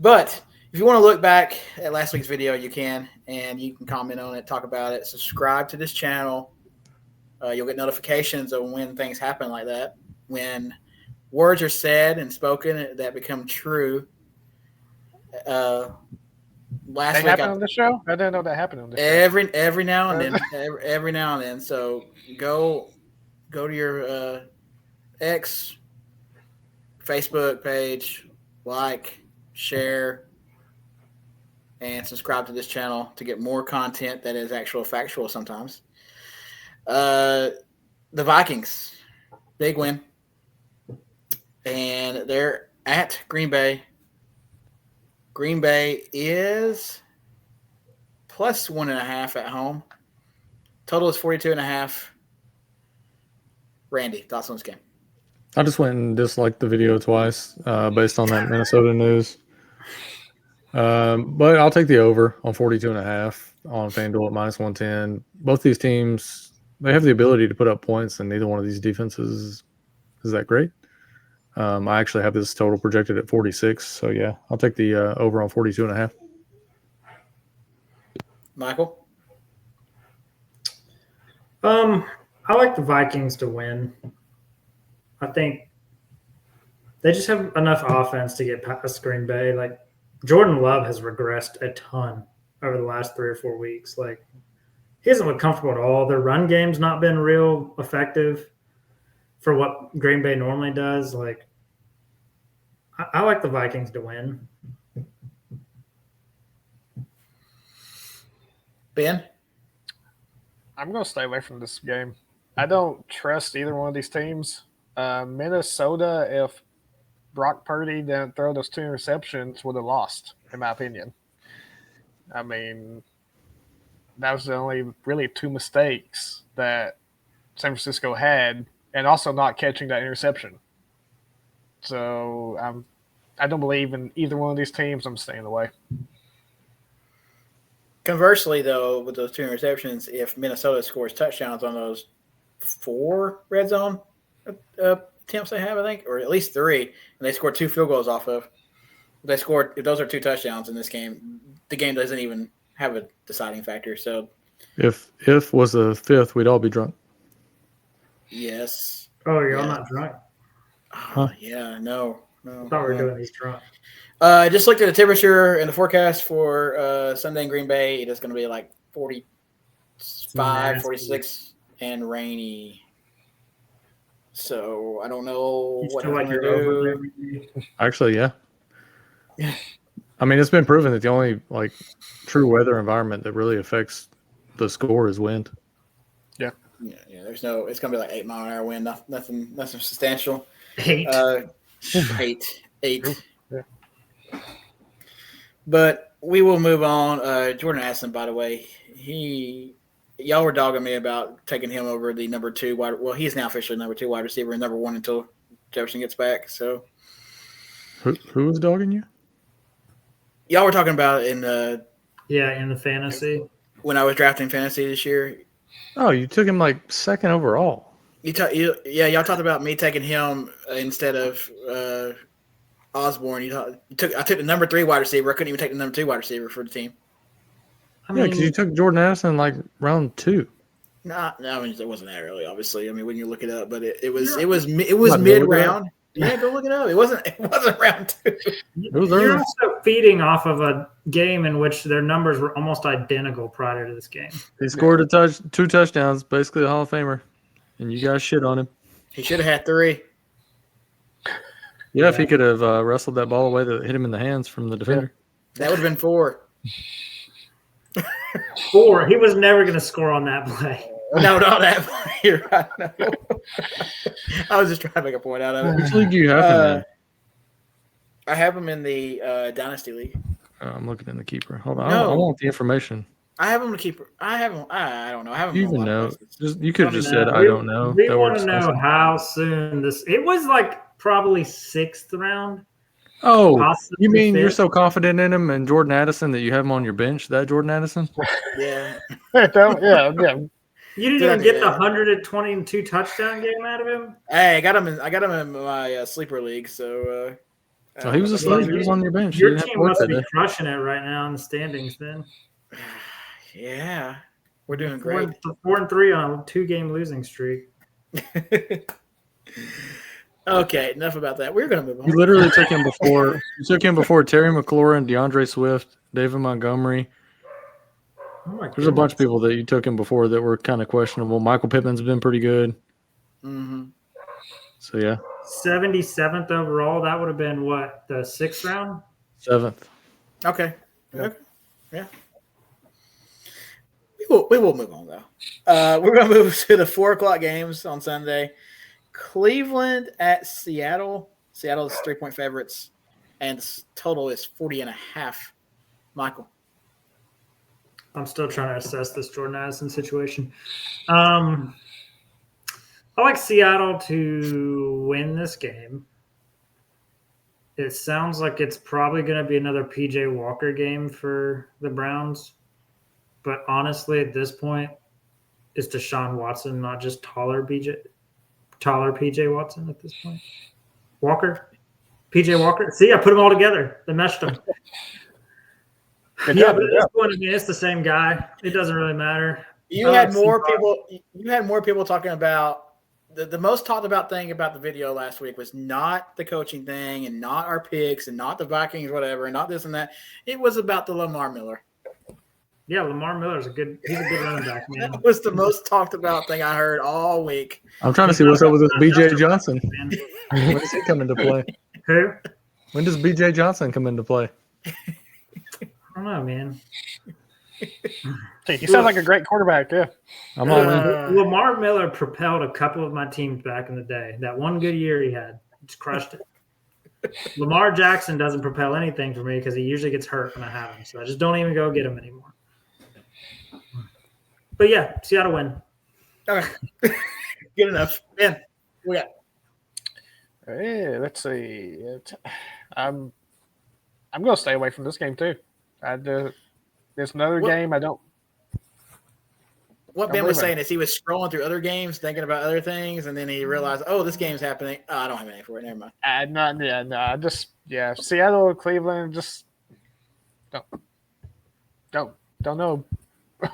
But if you want to look back at last week's video, you can, and you can comment on it, talk about it, subscribe to this channel. You'll get notifications of when things happen like that, when words are said and spoken that become true. Last That week, happened on the show? I didn't know that happened on the show. every now and then, every now and then. So go to your X, Facebook page, like, share, and subscribe to this channel to get more content that is actual factual sometimes. The Vikings, big win. And they're at Green Bay. Green Bay is plus 1.5 at home. Total is 42.5. Randy, thoughts on this game? I just went and disliked the video twice based on that Minnesota news. But I'll take the over on 42.5 on FanDuel at -110. Both these teams, they have the ability to put up points, and neither one of these defenses is that great. I actually have this total projected at 46. So, yeah, I'll take the over on 42.5. Michael? I like the Vikings to win. I think they just have enough offense to get past Green Bay. Like, Jordan Love has regressed a ton over the last 3 or 4 weeks. Like, he hasn't looked comfortable at all. Their run game's not been real effective for what Green Bay normally does. Like, I like the Vikings to win. Ben? I'm going to stay away from this game. I don't trust either one of these teams. Minnesota, if Brock Purdy didn't throw those 2 interceptions, would have lost, in my opinion. I mean, that was the only really 2 mistakes that San Francisco had, and also not catching that interception. So I don't believe in either one of these teams. I'm staying away. Conversely, though, with those 2 interceptions, if Minnesota scores touchdowns on those 4 red zone attempts they have, I think, or at least 3, and they scored 2 field goals off of, if those are 2 touchdowns in this game, the game doesn't even have a deciding factor. So, If was the 5th, we'd all be drunk. yes. Oh, you're not drunk? Oh, yeah, no. I thought we were doing these drunk. Just looked at the temperature and the forecast for Sunday in Green Bay. It is going to be like 45, 46, and rainy. So I don't know what I'm going to do. Actually, yeah. I mean, it's been proven that the only true weather environment that really affects the score is wind. Yeah. There's no. It's going to be like 8-mile-an-hour wind. Nothing substantial. 8. 8. Yeah. But we will move on. Jordan Addison, by the way, y'all were dogging me about taking him over the number 2 wide. Well, he's now officially number 2 wide receiver and number 1 until Jefferson gets back. So, who was dogging you? Y'all were talking about in the fantasy when I was drafting fantasy this year. Oh, you took him 2nd overall. Y'all talked about me taking him instead of Osborne. I took the number 3 wide receiver. I couldn't even take the number 2 wide receiver for the team. Because you took Jordan Addison round 2. No, I mean, it wasn't that early, obviously. I mean, when you look it up, but it was mid round. Yeah, go look it up. It wasn't round 2. It was early. You're also feeding off of a game in which their numbers were almost identical prior to this game. He scored 2 touchdowns, basically a Hall of Famer, and you guys shit on him. He should have had 3. Yeah, if he could have wrestled that ball away that hit him in the hands from the defender. That would have been 4. 4. He was never going to score on that play. No, not that play. You're right. No. I was just trying to make a point out of it. Which league do you have him in? I have him in the Dynasty League. I'm looking in the keeper. Hold on. No. I want the information. I have him to keep. I have him. I don't know. I have him. You even know. You could have just said, I don't know. We want to know how soon this. It was probably 6th round. Oh, you mean 5th. You're so confident in him and Jordan Addison that you have him on your bench? That Jordan Addison? Yeah. yeah. You didn't even get the 122 touchdown game out of him. Hey, I got him in my sleeper league. So. So he was a sleeper. He was on your bench. Your team must be crushing it right now in the standings. Then. Yeah, we're doing great. 4-3 on a 2-game losing streak. Okay, enough about that. We're going to move on. You literally took him before. You took him before Terry McLaurin, DeAndre Swift, David Montgomery. There's a bunch of people that you took him before that were kind of questionable. Michael Pittman's been pretty good. Mm-hmm. So yeah, 77th overall. That would have been what, the 6th round? 7th. Okay. Yeah. We will move on though. We're going to move to the 4:00 games on Sunday. Cleveland at Seattle. Seattle is 3-point favorites, and the total is 40.5. Michael. I'm still trying to assess this Jordan Addison situation. I like Seattle to win this game. It sounds like it's probably going to be another P.J. Walker game for the Browns. But honestly, at this point, it's Deshaun Watson, not just taller P.J. Watson at this point. Walker? P.J. Walker? See, I put them all together. They meshed them. But at this point, it's the same guy. It doesn't really matter. You had more people talking about the most talked about thing about the video last week was not the coaching thing and not our picks and not the Vikings, whatever, and not this and that. It was about the Lamar Miller. Yeah, Lamar Miller's he's a good running back, man. That was the most talked about thing I heard all week. I'm trying to see what's up with this Not B.J. Justin Johnson. Man. When does he come into play? Who? When does B.J. Johnson come into play? I don't know, man. Hey, he sounds like a great quarterback. Yeah. I'm all in. Lamar Miller propelled a couple of my teams back in the day. That one good year he had, just crushed it. Lamar Jackson doesn't propel anything for me because he usually gets hurt when I have him. So I just don't even go get him anymore. But yeah, Seattle win. Okay. Good enough. Ben, we got. Yeah, let's see. I'm going to stay away from this game too. There's another game I don't. What Don't Ben was believe it. saying is he was scrolling through other games, thinking about other things, and then he realized, oh, this game's happening. Oh, I don't have anything for it. Never mind. I just Seattle, Cleveland, just don't know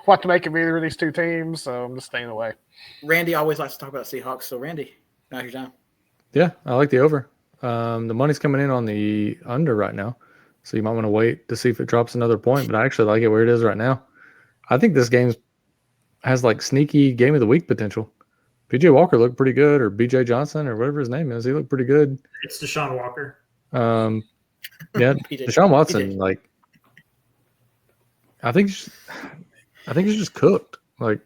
what to make of either of these two teams, so I'm just staying away. Randy always likes to talk about Seahawks, so Randy, now's your time. Yeah, I like the over. The money's coming in on the under right now, so you might want to wait to see if it drops another point. But I actually like it where it is right now. I think this game has like sneaky game of the week potential. PJ Walker looked pretty good, or BJ Johnson, or whatever his name is. He looked pretty good. It's Deshaun Walker. Yeah, PJ. Deshaun Watson, PJ. like, I think he's just cooked. Like,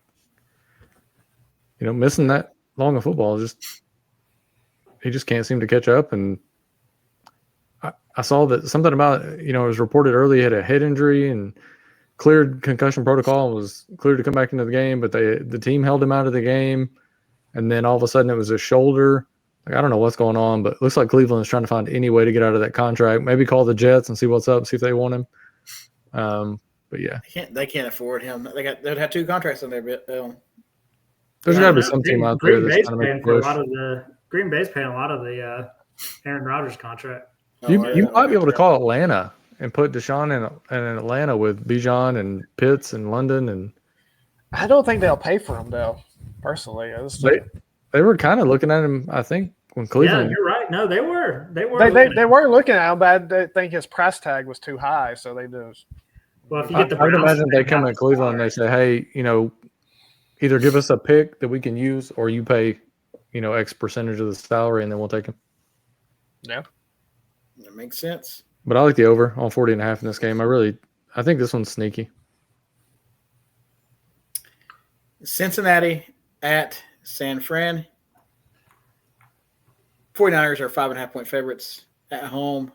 missing that long of football he just can't seem to catch up. And I saw that something about it was reported early he had a head injury and cleared concussion protocol and was cleared to come back into the game, but the team held him out of the game, and then all of a sudden it was a shoulder. Like, I don't know what's going on, but it looks like Cleveland is trying to find any way to get out of that contract. Maybe call the Jets and see what's up, see if they want him. But yeah, They can't afford him. They'd have two contracts on there, but there's got to be some team out there Green that's Bay's trying to paying make a for a push. lot of the Green Bay's paying a lot of the Aaron Rodgers contract. You might be able to call Atlanta and put Deshaun in Atlanta with Bijan and Pitts and London, and I don't think they'll pay for him though. Personally, they were kind of looking at him. I think when Yeah, Cleveland, you're right. No, they were. They were. they were looking at him, but I didn't think his price tag was too high, so they just. Well, if you I get the would Browns, imagine they come to Cleveland and they say, hey, either give us a pick that we can use, or you pay, X percentage of the salary, and then we'll take him. Yeah. That makes sense. But I like the over on 40.5 in this game. I think this one's sneaky. Cincinnati at San Fran. 49ers are 5.5-point favorites at home.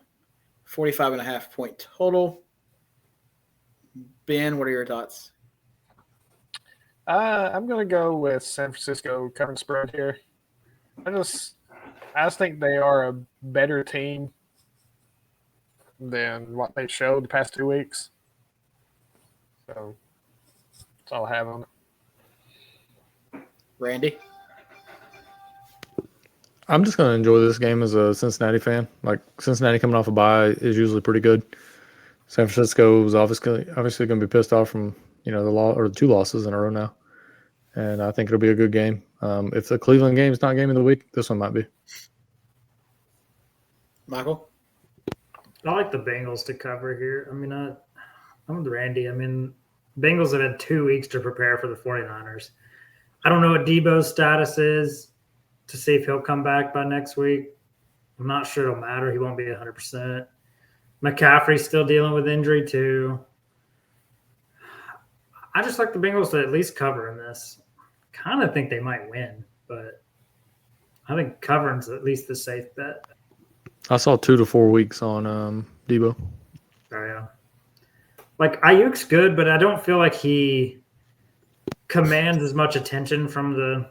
45.5-point total. Ben, what are your thoughts? I'm going to go with San Francisco covering spread here. I just think they are a better team than what they showed the past 2 weeks. So that's all I have on it. Randy? I'm just going to enjoy this game as a Cincinnati fan. Like, Cincinnati coming off a bye is usually pretty good. San Francisco is obviously going to be pissed off from the 2 losses in a row now, and I think it'll be a good game. If the Cleveland game is not game of the week, this one might be. Michael? I like the Bengals to cover here. I mean, I'm with Randy. I mean, Bengals have had 2 weeks to prepare for the 49ers. I don't know what Debo's status is to see if he'll come back by next week. I'm not sure it'll matter. He won't be 100%. McCaffrey's still dealing with injury too. I just like the Bengals to at least cover in this. Kind of think they might win, but I think covering's at least the safe bet. I saw 2 to 4 weeks on Debo. Oh, yeah. Like, Ayuk's good, but I don't feel like he commands as much attention from the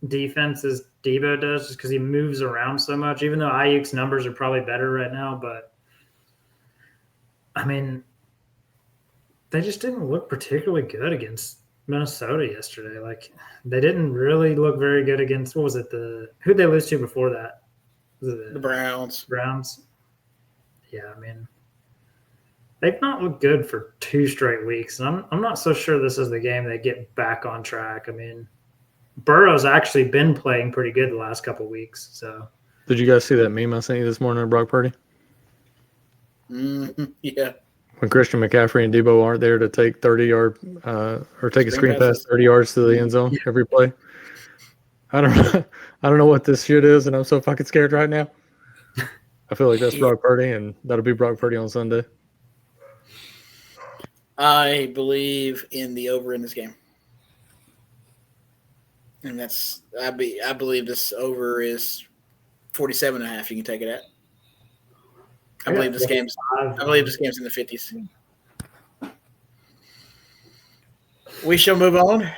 defense as Debo does, just because he moves around so much, even though Ayuk's numbers are probably better right now. But, I mean, they just didn't look particularly good against Minnesota yesterday. Like, they didn't really look very good against, what was it, who'd they lose to before that? Was it The Browns. Browns? Yeah, I mean, they've not looked good for 2 straight weeks, and I'm not so sure this is the game they get back on track. I mean, Burrow's actually been playing pretty good the last couple of weeks. So, Did you guys see that meme I sent you this morning of Brock Purdy? Yeah. when Christian McCaffrey and Debo aren't there to take 30-yard or take a screen pass passes. 30 yards to the end zone every play. I don't know. I don't know what this shit is, and I'm so fucking scared right now. I feel like that's Brock Purdy, and that'll be Brock Purdy on Sunday. I believe in the over in this game. And I believe this over is 47.5. You can take it at. I believe this game's in the 50s. We shall move on.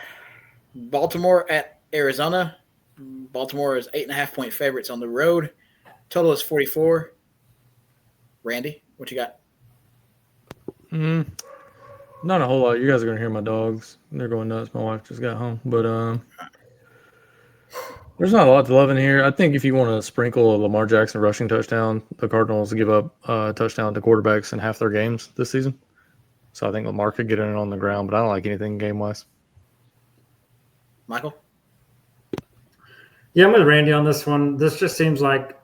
Baltimore at Arizona. Baltimore is 8.5-point favorites on the road. Total is 44. Randy, what you got? Not a whole lot. You guys are gonna hear my dogs. They're going nuts. My wife just got home, but there's not a lot to love in here. I think if you want to sprinkle a Lamar Jackson rushing touchdown, the Cardinals give up a touchdown to quarterbacks in half their games this season. So I think Lamar could get in on the ground, but I don't like anything game-wise. Michael? Yeah, I'm with Randy on this one. This just seems like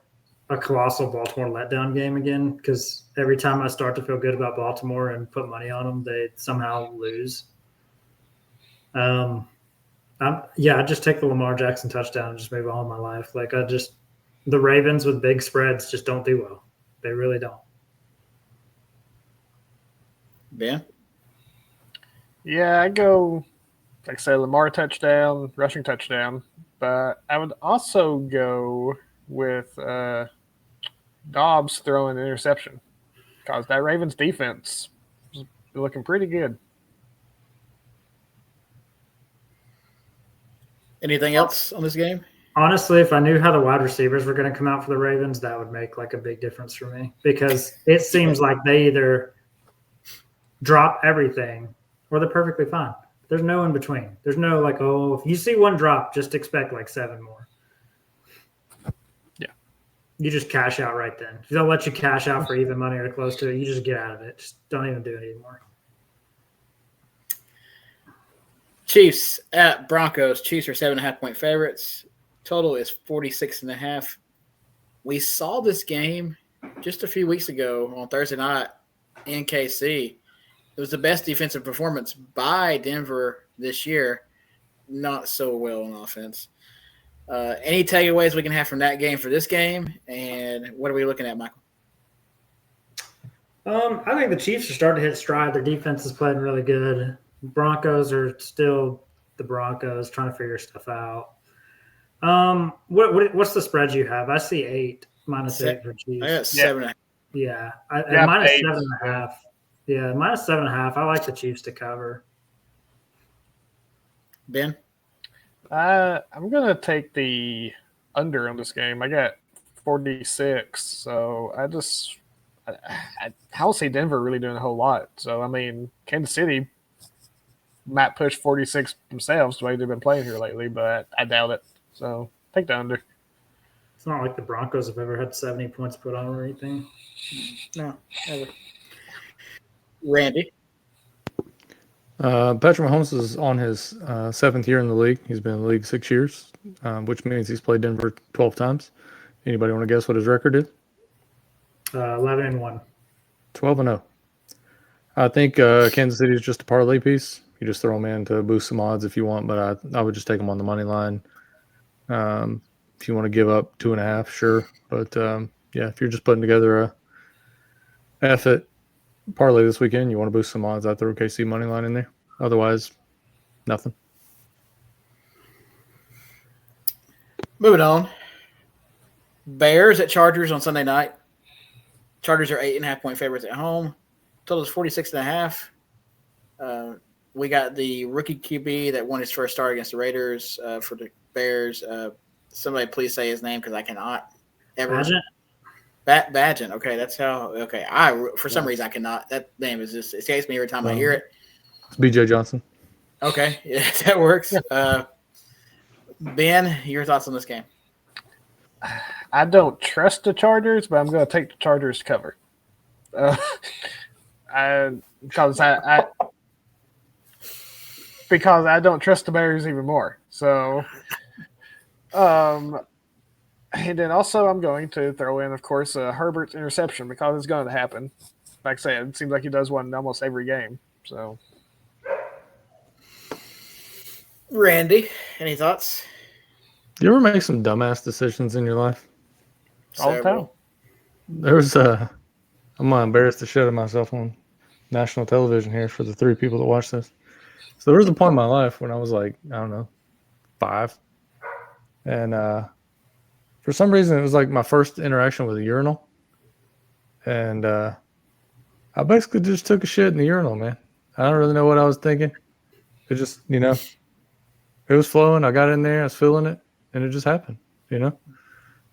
a colossal Baltimore letdown game again because every time I start to feel good about Baltimore and put money on them, they somehow lose. I just take the Lamar Jackson touchdown and just move on in my life. The Ravens with big spreads just don't do well. They really don't. Ben? Yeah, I go, like I said, Lamar touchdown, rushing touchdown. But I would also go with Dobbs throwing an interception because that Ravens defense is looking pretty good. Anything else on this game? Honestly, if I knew how the wide receivers were going to come out for the Ravens, that would make a big difference for me because it seems like they either drop everything or they're perfectly fine. There's no in between. There's no if you see one drop, just expect 7 more. Yeah. You just cash out right then. If they'll let you cash out for even money or close to it, you just get out of it. Just don't even do it anymore. Chiefs at Broncos. Chiefs are 7.5-point favorites. Total is 46.5. We saw this game just a few weeks ago on Thursday night in KC. It was the best defensive performance by Denver this year. Not so well on offense. Any takeaways we can have from that game for this game? And what are we looking at, Michael? I think the Chiefs are starting to hit stride. Their defense is playing really good. Broncos are still the Broncos trying to figure stuff out. What's the spread you have? I see 8 -8 for Chiefs. I got 7.5. Yeah, Yeah, minus 8. 7.5. Yeah, minus 7.5. I like the Chiefs to cover. Ben? I'm going to take the under on this game. I got 46, so I don't see Denver really doing a whole lot. So, Kansas City might push 46 themselves the way they've been playing here lately, but I doubt it. So, take the under. It's not like the Broncos have ever had 70 points put on or anything. No, never. Randy? Patrick Mahomes is on his 7th year in the league. He's been in the league 6 years, which means he's played Denver 12 times. Anybody want to guess what his record is? 11-1. 12-0. I think Kansas City is just a parlay piece. You just throw them in to boost some odds if you want, but I would just take them on the money line. If you want to give up 2.5, sure. But, if you're just putting together a effort parlay this weekend, you want to boost some odds, I'd throw KC money line in there. Otherwise, nothing. Moving on. Bears at Chargers on Sunday night. Chargers are 8.5-point favorites at home. Total is 46.5. We got the rookie QB that won his first start against the Raiders for the Bears. Somebody please say his name because I cannot ever. Badgett. Okay, that's how. Okay, for some reason I cannot. That name is just escapes me every time I hear it. It's BJ Johnson. Okay, yeah, that works. Ben, your thoughts on this game? I don't trust the Chargers, but I'm going to take the Chargers to cover. Because I don't trust the Bears even more. So, and then also I'm going to throw in, of course, Herbert's interception because it's going to happen. like I said, it seems like he does one in almost every game. So, Randy, any thoughts? Do you ever make some dumbass decisions in your life? all the time. Several. There's I'm not embarrassed to show myself on national television here for the 3 people that watch this. So there was a point in my life when I was like, I don't know, 5. And for some reason, it was like my first interaction with a urinal. And I basically just took a shit in the urinal, man. I don't really know what I was thinking. It just, it was flowing. I got in there. I was feeling it. And it just happened,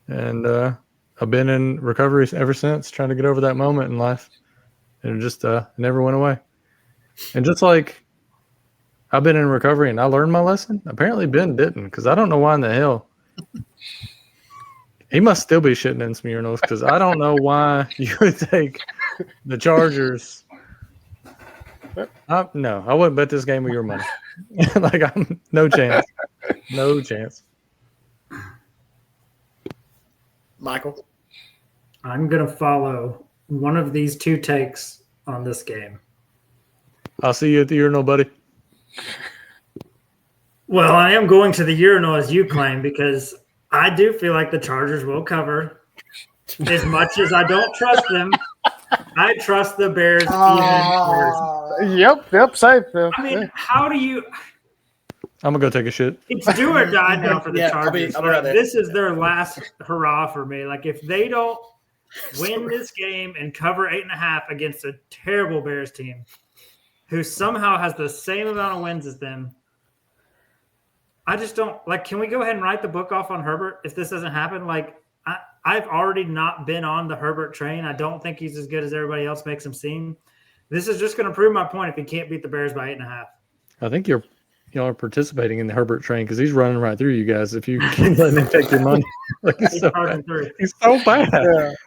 And I've been in recovery ever since, trying to get over that moment in life. And it just never went away. And just like I've been in recovery and I learned my lesson, apparently Ben didn't, because I don't know why in the hell. He must still be shitting in some urinals, because I don't know why you would take the Chargers. No, I wouldn't bet this game with your money. I'm no chance. No chance. Michael? I'm going to follow one of these 2 takes on this game. I'll see you at the urinal, buddy. Well, I am going to the urinal, as you claim, because I do feel like the Chargers will cover. As much as I don't trust them, I trust the Bears even worse. Yep, safe. I mean, how do you – I'm going to go take a shit. it's do or die now for the Yeah, Chargers. I'll be right there. This is their last hurrah for me. Like, if they don't win this game and cover 8.5 against a terrible Bears team who somehow has the same amount of wins as them, I just don't – like, can we go ahead and write the book off on Herbert if this doesn't happen? Like, I've already not been on the Herbert train. I don't think he's as good as everybody else makes him seem. This is just going to prove my point if he can't beat the Bears by 8.5. I think y'all are participating in the Herbert train because he's running right through you guys if you keep letting him take your money. Like, he's so bad. He's so bad.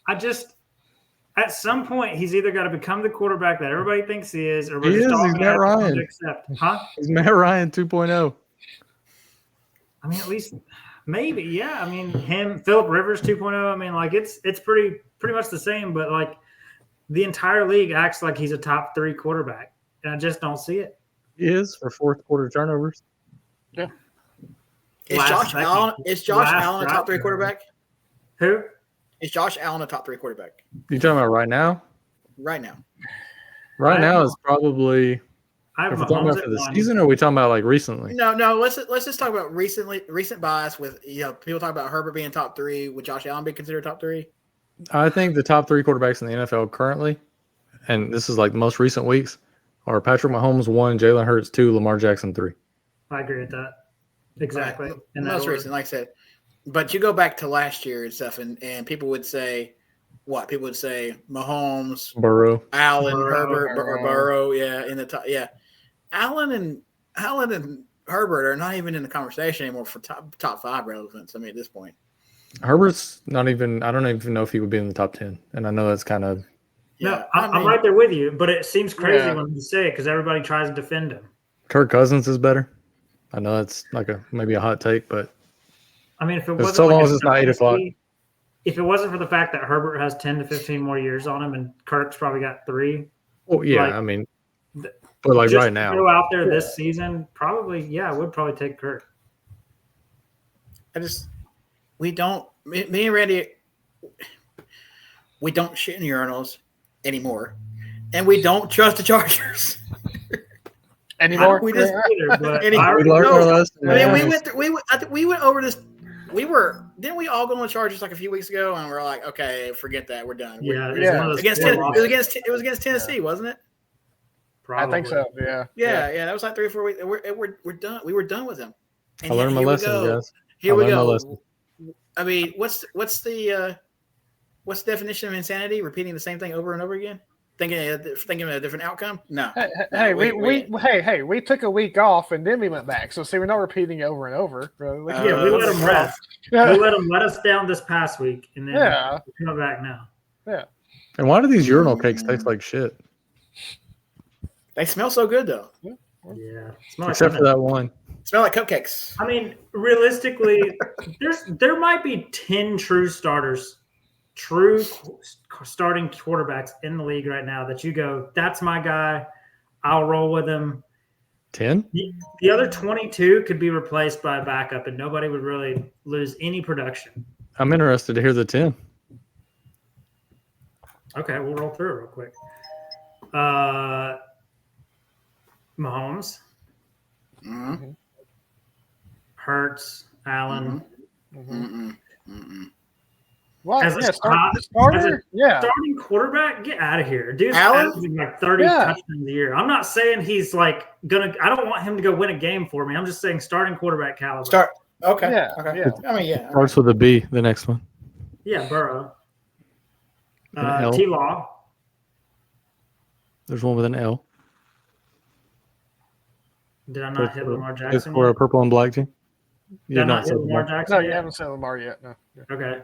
I just – at some point, he's either got to become the quarterback that everybody thinks he is, or we're He just is. all He's going to Matt have Ryan. to accept. Huh? He's Matt Ryan 2.0. I mean, at least maybe, yeah. I mean, Phillip Rivers 2.0. I mean, like it's pretty much the same, but like the entire league acts like he's a top 3 quarterback, and I just don't see it. He is for fourth quarter turnovers. Yeah. Is Josh Allen a top 3 quarterback? Who? Is Josh Allen a top 3 quarterback? You talking about right now? Right now. Right now is probably. I have If we're talking Mahomes about at for the 1. season, or are we talking about like recently? No. Let's just talk about recent bias with people talk about Herbert being top 3. Would Josh Allen be considered top 3? I think the top 3 quarterbacks in the NFL currently, and this is like the most recent weeks, are Patrick Mahomes 1, Jalen Hurts 2, Lamar Jackson 3. I agree with that. Exactly. Right. In that Most order. recent, like I said. But you go back to last year and stuff, and people would say, what? People would say Mahomes, Burrow. Allen, Burrow. Herbert, or Burrow, in the top. Yeah. Allen and Herbert are not even in the conversation anymore for top 5 relevance. I mean, at this point. Herbert's not even. I don't even know if he would be in the top 10. And I know that's kind of. No, I I'm mean, right there with you, but it seems crazy Yeah. when you say it because everybody tries to defend him. Kirk Cousins is better. I know that's like maybe a hot take, but I mean, if it It's wasn't so like long a as it's not 8 o'clock. dynasty, if it wasn't for the fact that Herbert has 10 to 15 more years on him and Kirk's probably got 3, well, yeah, Like, I mean, th- but like just right to now, go out there this season, probably, yeah, I would probably take Kirk. we don't, me and Randy, we don't shit in urinals anymore, and we don't trust the Chargers. Anymore? We just Either, but Any- I we already learned know. our lesson. I mean, man. I think we went over this. Didn't we all go on the Chargers like a few weeks ago, and we're like, okay, forget that, we're done. Yeah, it's Yeah. one of those Against four it losses, was against Tennessee, wasn't it? I think so, yeah. Yeah, that was like 3 or 4 weeks. We're done. We were done with them. I learned my here we lesson, go. guys. Here I we learned my go. lesson. I mean, what's the definition of insanity? Repeating the same thing over and over again, thinking of a different outcome? No. Hey, wait. we took a week off and then we went back. So see, we're not repeating over and over. Yeah, we let them rest. We let them let us down this past week, and then Yeah. we're coming back now. And why do these urinal cakes taste like shit? They smell so good though. Yeah, smell like Except for that one. Smell like cupcakes. I mean, realistically, there might be 10 true starters true starting quarterbacks in the league right now that you go, that's my guy, I'll roll with him. 10? The other 22 could be replaced by a backup, and nobody would really lose any production. I'm interested to hear the 10. Okay, we'll roll through it real quick. Mahomes, Mm-hmm. Hurts, Allen. What? As a Yeah, starter, starter? Yeah. Starting quarterback, get out of here. Dude's Allen? averaging like 30 touchdowns a year. I'm not saying he's like gonna. I don't want him to go win a game for me. I'm just saying starting quarterback caliber. Okay. Yeah, Okay. yeah. I mean, yeah. Starts with a B, the next one. Yeah, Burrow. An L. T-Law. There's one with an L. Did I not hit Lamar It's Jackson? for a purple and black team. Did I not hit Lamar Jackson? No, you haven't said Lamar yet. No. Yeah. Okay.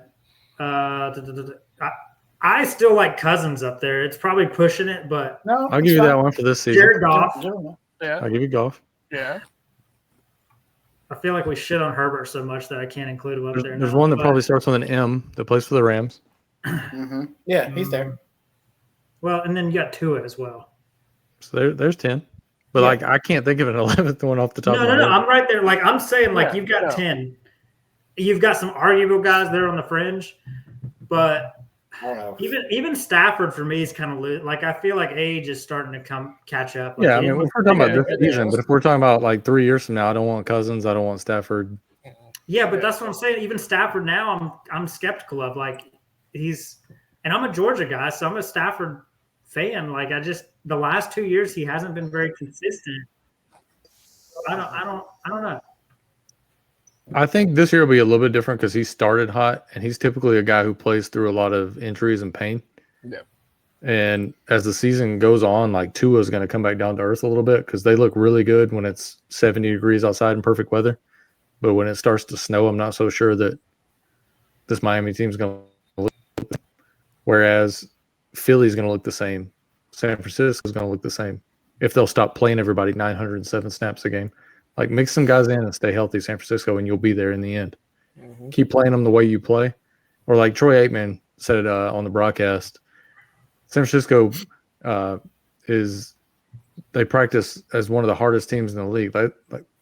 I still like Cousins up there. It's probably pushing it, but No, I'll give you that one for this season. Jared Goff. Yeah. I'll give you Goff. Yeah. I feel like we shit on Herbert so much that I can't include him up there. There's now, one that but- probably starts with an M that plays for the Rams. Mm-hmm. Yeah, he's there. Well, and then you got Tua as well. So there's 10. But like I can't think of an 11th one off the top of my head. No. I'm right there. Like I'm saying, like Yeah, you've got yeah. 10. You've got some arguable guys there on the fringe, but I don't know. even Stafford for me is kind of like I feel like age is starting to catch up. Like, Yeah, I mean, if we're talking about this Yeah. season, but if we're talking about like 3 years from now, I don't want Cousins. I don't want Stafford. yeah, but that's what I'm saying. Even Stafford now, I'm skeptical of. Like and I'm a Georgia guy, so I'm a Stafford fan. Like the last 2 years he hasn't been very consistent. I don't know. I think this year will be a little bit different because he started hot, and he's typically a guy who plays through a lot of injuries and pain. Yeah. And as the season goes on, like Tua is going to come back down to earth a little bit because they look really good when it's 70 degrees outside in perfect weather. But when it starts to snow, I'm not so sure that this Miami team is going to look. Whereas Philly's going to look the same. San Francisco is going to look the same if they'll stop playing everybody 907 snaps a game. Like, mix some guys in and stay healthy, San Francisco, and you'll be there in the end. Mm-hmm. Keep playing them the way you play. Or like Troy Aikman said on the broadcast, San Francisco they practice as one of the hardest teams in the league.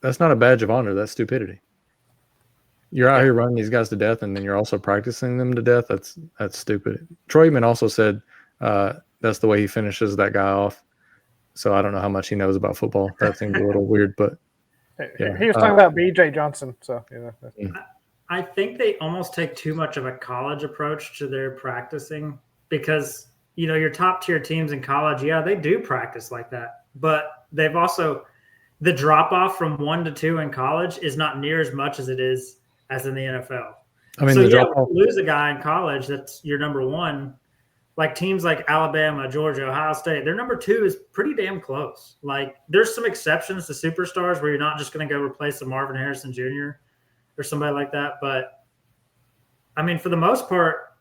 That's not a badge of honor. That's stupidity. You're out here running these guys to death, and then you're also practicing them to death. That's stupid. Troy Aikman also said that's the way he finishes that guy off. So I don't know how much he knows about football. That seems a little weird, but yeah. He was talking about B.J. Johnson. So, I think they almost take too much of a college approach to their practicing because, your top tier teams in college, yeah, they do practice like that. But they've also – the drop-off from 1 to 2 in college is not near as much as it is as in the NFL. I mean, so, the yeah, drop-off. lose a guy in college that's your number one. Like teams like Alabama, Georgia, Ohio State, their number 2 is pretty damn close. Like there's some exceptions to superstars where you're not just going to go replace a Marvin Harrison Jr. or somebody like that. But I mean, for the most part,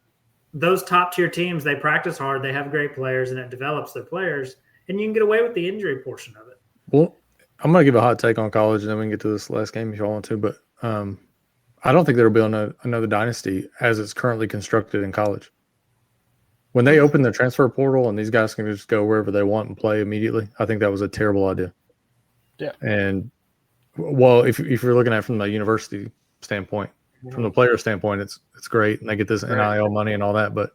those top tier teams, they practice hard, they have great players, and it develops their players, and you can get away with the injury portion of it. Well, I'm going to give a hot take on college, and then we can get to this last game if y'all want to. But I don't think there will be another dynasty as it's currently constructed in college. When they open the transfer portal and these guys can just go wherever they want and play immediately, I think that was a terrible idea. Yeah. And, well, if you're looking at it from the university standpoint, from the player standpoint, it's great, and they get this NIL money and all that, but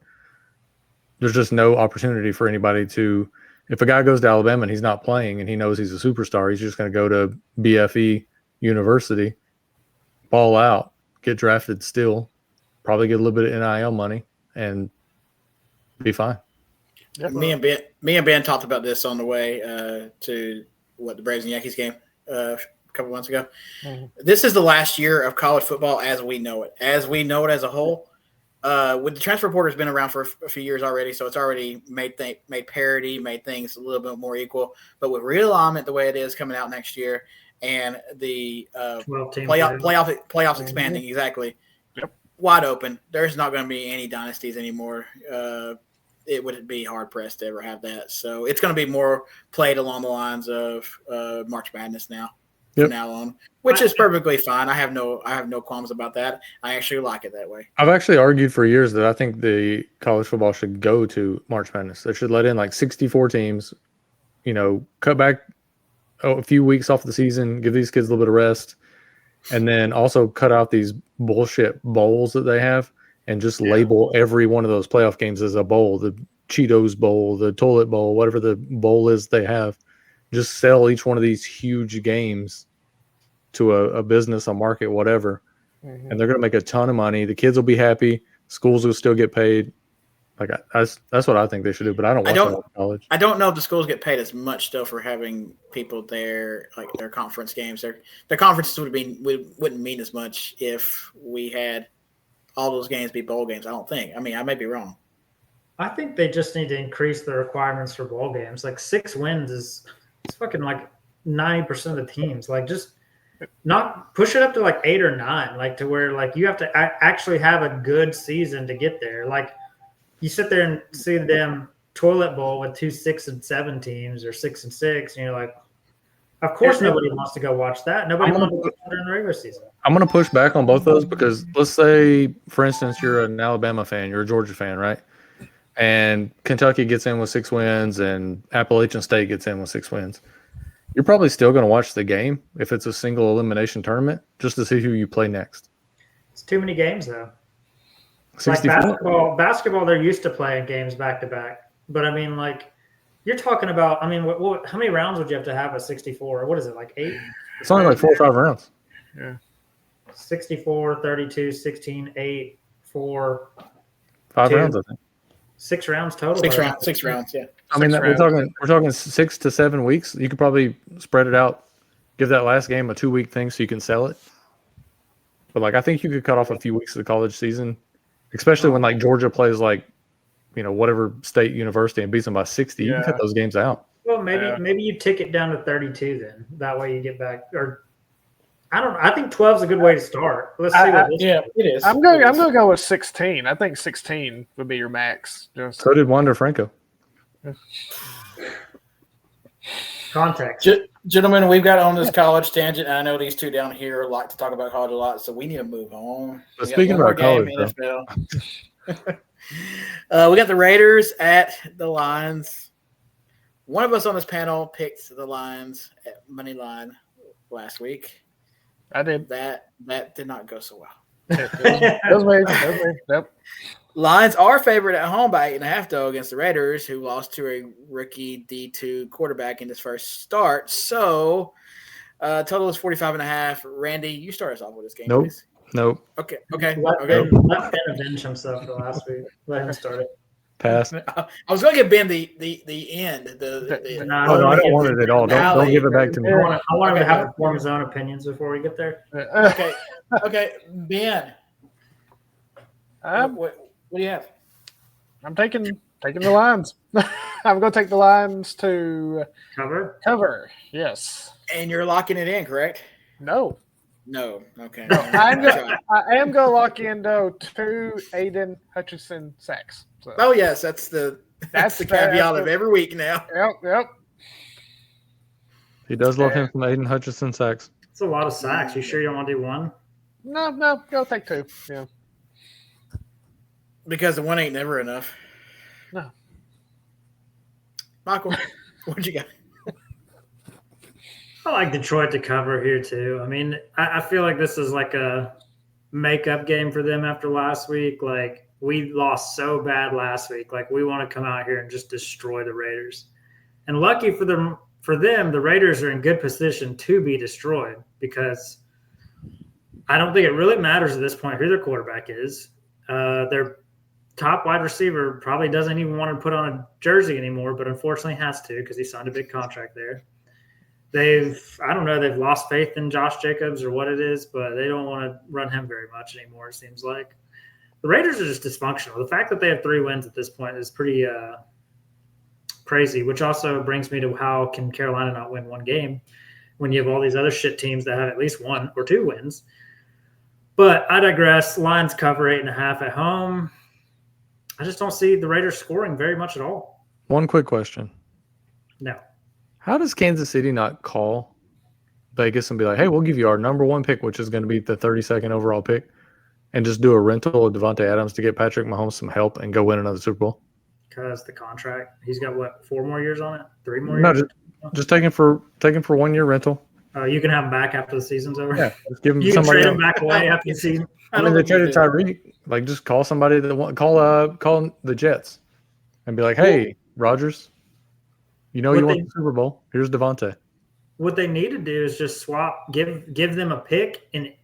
there's just no opportunity for anybody to – if a guy goes to Alabama and he's not playing and he knows he's a superstar, he's just going to go to BFE University, ball out, get drafted still, probably get a little bit of NIL money, and – be fine. Yep. Me and Ben talked about this on the way to the Braves and Yankees game a couple months ago. Mm-hmm. This is the last year of college football as we know it. As we know it as a whole. With the transfer portal has been around for a few years already, so it's already made parity, made things a little bit more equal. But with realignment the way it is coming out next year, and the playoffs expanding exactly, wide open. There's not going to be any dynasties anymore. It would be hard pressed to ever have that. So it's going to be more played along the lines of March Madness now. from Yep. now on, which is perfectly fine. I have no qualms about that. I actually like it that way. I've actually argued for years that I think the college football should go to March Madness. They should let in like 64 teams, cut back a few weeks off the season, give these kids a little bit of rest, and then also cut out these bullshit bowls that they have and just label every one of those playoff games as a bowl, the Cheetos bowl, the toilet bowl, whatever the bowl is they have. Just sell each one of these huge games to a business, a market, whatever. And they're going to make a ton of money. The kids will be happy. Schools will still get paid. Like that's what I think they should do. But I don't watch college. I don't know if the schools get paid as much still for having people there, like their conference games. Their conferences wouldn't mean as much if we had all those games be bowl games. I don't think. I mean, I may be wrong. I think they just need to increase the requirements for bowl games. Like 6 wins is fucking like 90% of the teams. Like just not push it up to like 8 or 9, like to where like you have to actually have a good season to get there. Like you sit there and see them toilet bowl with 2 6 and 7 teams or 6 and 6, and you're like, of course nobody wants to go watch that. Nobody wants to go during the regular season. I'm going to push back on both those because let's say, for instance, you're an Alabama fan, you're a Georgia fan, right? And Kentucky gets in with 6 wins and Appalachian State gets in with 6 wins. You're probably still going to watch the game if it's a single elimination tournament just to see who you play next. It's too many games, though. 64? Like basketball, they're used to playing games back to back. But I mean, like, you're talking about, I mean, how many rounds would you have to have a 64? What is it, like 8? It's only like 4 or 5 rounds. Yeah. 64, 32, 16, 8, 4. 5 2. rounds, I think. 6 rounds total. 6 rounds, yeah. I mean, we're talking 6 to 7 weeks. You could probably spread it out, give that last game a 2-week thing so you can sell it. But like, I think you could cut off a few weeks of the college season, especially when like Georgia plays like, whatever state university and beats them by 60. You can cut those games out. Well, maybe you tick it down to 32 then. That way you get back. Or I don't know. I think 12 is a good way to start. Let's see what this Yeah, it is. I'm going to go with 16. I think 16 would be your max. So did Wander Franco. context. Gentlemen, we've got on this college tangent. And I know these two down here like to talk about college a lot, so we need to move on. But speaking about college, NFL. We got the Raiders at the Lions. One of us on this panel picked the Lions at money line last week. I did. That did not go so well. Those ways. Yep. Lions are favored at home by 8.5, though, against the Raiders, who lost to a rookie D2 quarterback in his first start. So, total is 45.5. Randy, you start us off with this game, please. Nope. Okay. Let Ben avenge himself for last week. Let him start it. Pass. I was going to give Ben the end. No, I don't want it at all. Don't give it back to me. I want him to have to form his own opinions before we get there. Okay, Ben. What do you have? I'm taking the Lions. I'm going to take the Lions to cover. Yes. And you're locking it in, correct? No. Okay. I am going to lock in though 2 Aiden Hutchinson sacks. So. Oh yes, that's the caveat of every week now. Yep. He does love him from Aiden Hutchinson sacks. It's a lot of sacks. You sure you don't want to do 1? No, go take 2. Yeah. Because the 1 ain't never enough. No. Michael, what you got? I like Detroit to cover here too. I mean, I feel like this is like a makeup game for them after last week. Like we lost so bad last week. Like we want to come out here and just destroy the Raiders. And lucky for them, the Raiders are in good position to be destroyed because I don't think it really matters at this point who their quarterback is. Their top wide receiver probably doesn't even want to put on a jersey anymore, but unfortunately has to because he signed a big contract there. They've lost faith in Josh Jacobs or what it is, but they don't want to run him very much anymore, it seems like. The Raiders are just dysfunctional. The fact that they have 3 wins at this point is pretty crazy, which also brings me to how can Carolina not win 1 game when you have all these other shit teams that have at least 1 or 2 wins. But I digress. Lions cover 8.5 at home. I just don't see the Raiders scoring very much at all. One quick question. No. How does Kansas City not call Vegas and be like, hey, we'll give you our number one pick, which is going to be the 32nd overall pick, and just do a rental of Devontae Adams to get Patrick Mahomes some help and go win another Super Bowl? Because the contract, he's got what, 4 more years on it? 3 more No, years? just take him for 1 year rental. You can have him back after the season's over. Yeah, just give him You can somebody trade else. him back away after the season. I mean, they traded Tyreek. Like, just call somebody that call the Jets and be like, hey, Rodgers, you know What you won they- the Super Bowl. Here's Devontae. What they need to do is just give them a pick in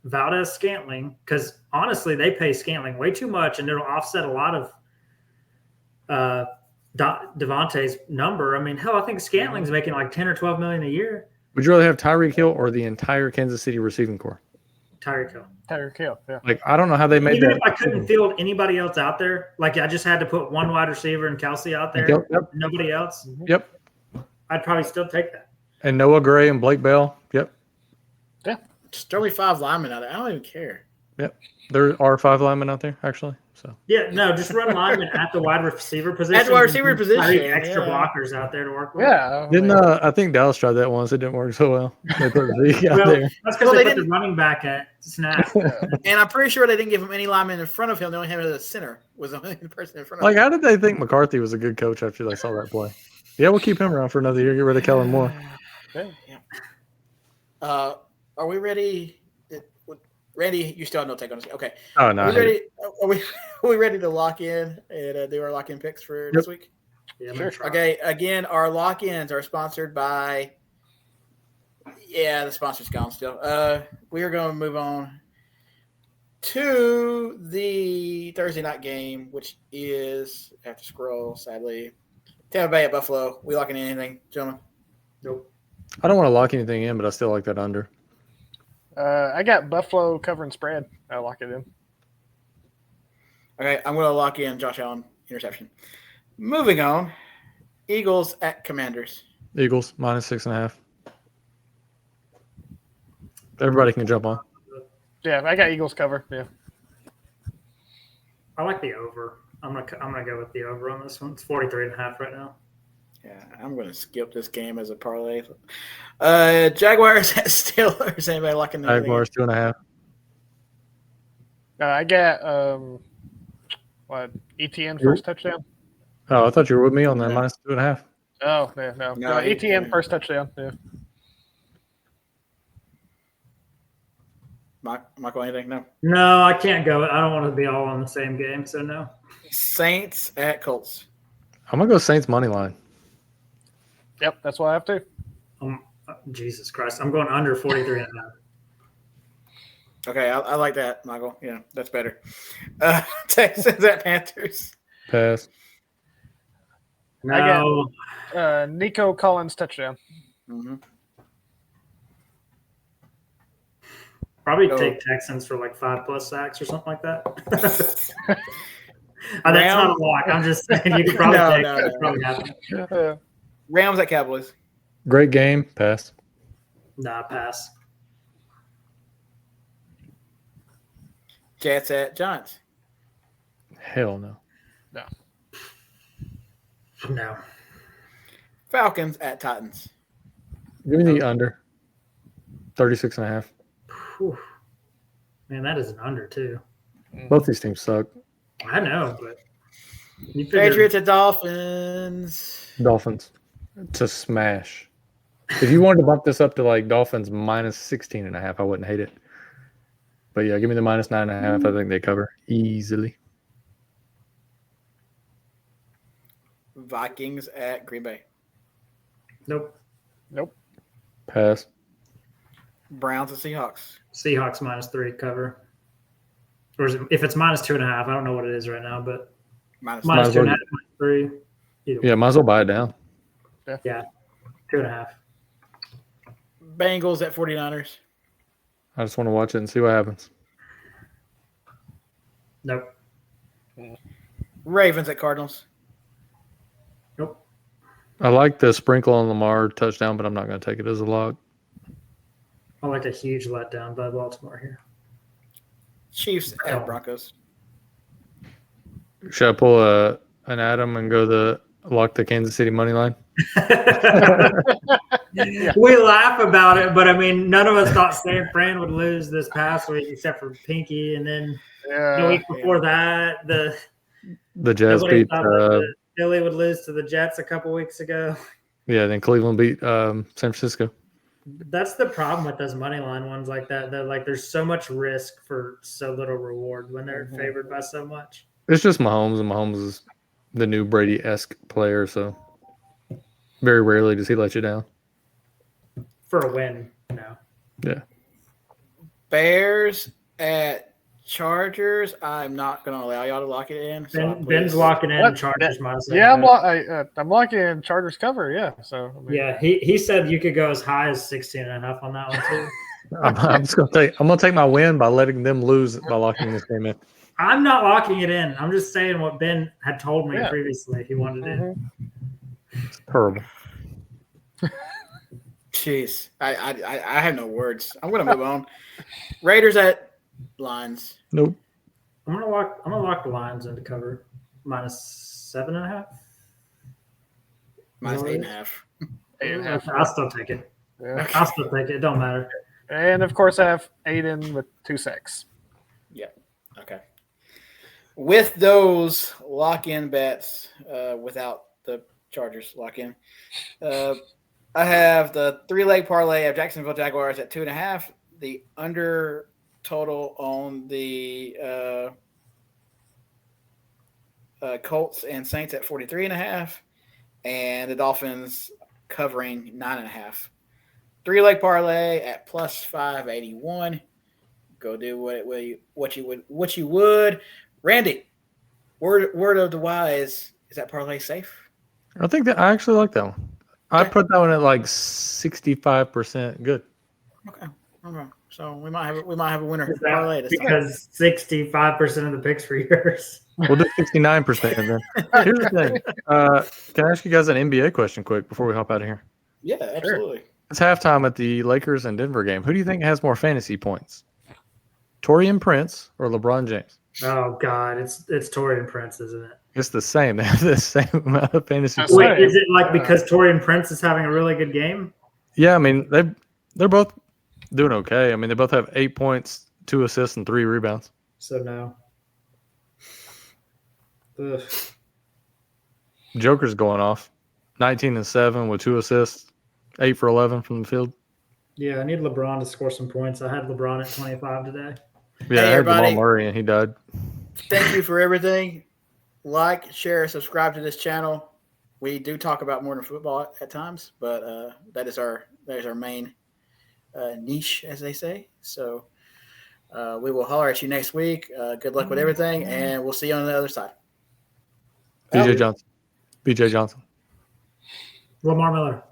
Valdez Scantling, because honestly, they pay Scantling way too much, and it'll offset a lot of Devontae's number. I mean, hell, I think Scantling's making like 10 or 12 million a year. Would you rather have Tyreek Hill or the entire Kansas City receiving corps? Tyreek Hill. Tyreek Hill, yeah. Like, I don't know how they made Even that. if I couldn't field anybody else out there, like I just had to put one wide receiver and Kelsey out there, Yep. nobody else, Yep. I'd probably still take that. And Noah Gray and Blake Bell. Yep. Just throw me 5 linemen out there. I don't even care. There are 5 linemen out there, actually. So Yeah, no, just run linemen at the wide receiver position. At the wide receiver and position, Tyreek extra yeah. blockers out there to work with. Yeah. didn't I think Dallas tried that once. It didn't work so well. They put Zeke out Well, there. that's because Well, they they put the running back at snap. And I'm pretty sure they didn't give him any linemen in front of him. They only had him as a center. Was the only person in front of Like, him. how did they think McCarthy was a good coach after they saw that play? Yeah, we'll keep him around for another year. Get rid of Kellen Moore. Are we ready? Randy, you still have no take on this. Okay. Oh no, Are I we hate it. ready? Are we ready to lock in and do our lock-in picks for this week? Yeah, Sure. Okay. Again, our lock-ins are sponsored by. Yeah, the sponsor's gone still. We are going to move on to the Thursday night game, which is, I have to scroll, sadly, Tampa Bay at Buffalo. We locking in anything, gentlemen? Nope. I don't want to lock anything in, but I still like that under. I got Buffalo covering spread. I lock it in. Okay, I'm going to lock in Josh Allen interception. Moving on, Eagles at Commanders. Eagles -6.5. Everybody can jump on. Yeah, I got Eagles cover. Yeah. I like the over. I'm gonna go with the over on this one. It's 43.5 right now. Yeah, I'm going to skip this game as a parlay. Jaguars at Steelers. Anybody locking that in? Jaguars 2.5. I got ETN first touchdown. Oh, I thought you were with me on that Yeah. -2.5. Oh, yeah, no, ETN first touchdown. Yeah. Michael, anything? No. No, I can't go. I don't want to be all on the same game, so no. Saints at Colts. I'm gonna go Saints money line. Yep, that's what I have to. Jesus Christ. I'm going under 43.5. Okay, I like that, Michael. Yeah, that's better. Texans at Panthers. Pass. No. Nico Collins touchdown. Mm-hmm. Probably Oh. take Texans for like 5+ sacks or something like that. That's not a lock. I'm just saying you could probably take No. that. Probably happen. Rams at Cowboys. Great game. Pass. Nah, pass. Jets at Giants. Hell no. No. Falcons at Titans. Give me the under. 36.5. Whew. Man, that is an under too. Both these teams suck. I know, but you figure Patriots at Dolphins. Dolphins to smash. If you wanted to bump this up to like Dolphins -16.5, I wouldn't hate it. But yeah, give me the -9.5. I think they cover easily. Vikings at Green Bay. Nope. Pass. Browns at Seahawks. Seahawks -3 cover. Or is it, if it's -2.5, I don't know what it is right now, but Minus Might as well -2.5, -3. Either way. Yeah, might as well buy it down. 2.5. Bengals at 49ers. I just want to watch it and see what happens. Nope. Ravens at Cardinals. Nope. I like the sprinkle on Lamar touchdown, but I'm not going to take it as a lock. I like a huge letdown by Baltimore here. Chiefs at Broncos. Should I pull an Adam and go the lock the Kansas City money line. We laugh about it, but I mean, none of us thought San Fran would lose this past week except for Pinky, and then the week before that, The Jazz nobody beat. thought that Philly would lose to the Jets a couple weeks ago. Yeah, then Cleveland beat San Francisco. That's the problem with those money line ones like that. They're like, there's so much risk for so little reward when they're favored by so much. It's just Mahomes, and Mahomes is the new Brady-esque player, so very rarely does he let you down. For a win, no. Yeah. Bears at Chargers. I'm not going to allow y'all to lock it in. So Ben's locking in What? Chargers minus. Yeah, I'm locking in Chargers cover. Yeah, so I mean, Yeah, he said you could go as high as 16.5 on that one too. I'm just gonna take my win by letting them lose by locking this game in. I'm not locking it in. I'm just saying what Ben had told me Yeah. previously. He wanted it. It's terrible. Jeez, I have no words. I'm going to move on. Raiders at Lions. Nope. I'm gonna lock the Lions into cover minus 7.5. Minus Really? 8.5. 8.5. I'll still take it. Yeah. I'll still take it. It don't matter. And of course, I have Aiden with 2 sacks. Okay. With those lock-in bets, without the Chargers lock-in, I have the 3-leg parlay of Jacksonville Jaguars at 2.5. The under total on the Colts and Saints at 43.5, and the Dolphins covering 9.5. 3-leg parlay at plus 581. Go do what you would. Randy, word of the wise, is that parlay safe? I think that I actually like that one. I Okay. put that one at like 65% good. Okay. So we might have a winner Is parlay that this time. because 65% of the picks for yours? We'll do 69% and then. Here's the thing. Can I ask you guys an NBA question quick before we hop out of here? Yeah, absolutely. It's halftime at the Lakers and Denver game. Who do you think has more fantasy points? Torian Prince or LeBron James? Oh God, it's Torian Prince, isn't it? It's the same. They have the same amount of fantasy That's points. right. Wait, is it like because Torian Prince is having a really good game? Yeah, I mean they're both doing okay. I mean they both have 8 points, 2 assists, and 3 rebounds. So no. Ugh. Joker's going off, 19-7 with 2 assists, 8 for 11 from the field. Yeah, I need LeBron to score some points. I had LeBron at 25 today. Yeah, I had everybody. Jamal Murray and he died. Thank you for everything. Like, share, subscribe to this channel. We do talk about more than football at times, but that is our main niche, as they say. So we will holler at you next week. Good luck with everything, and we'll see you on the other side. BJ Johnson. Lamar Miller.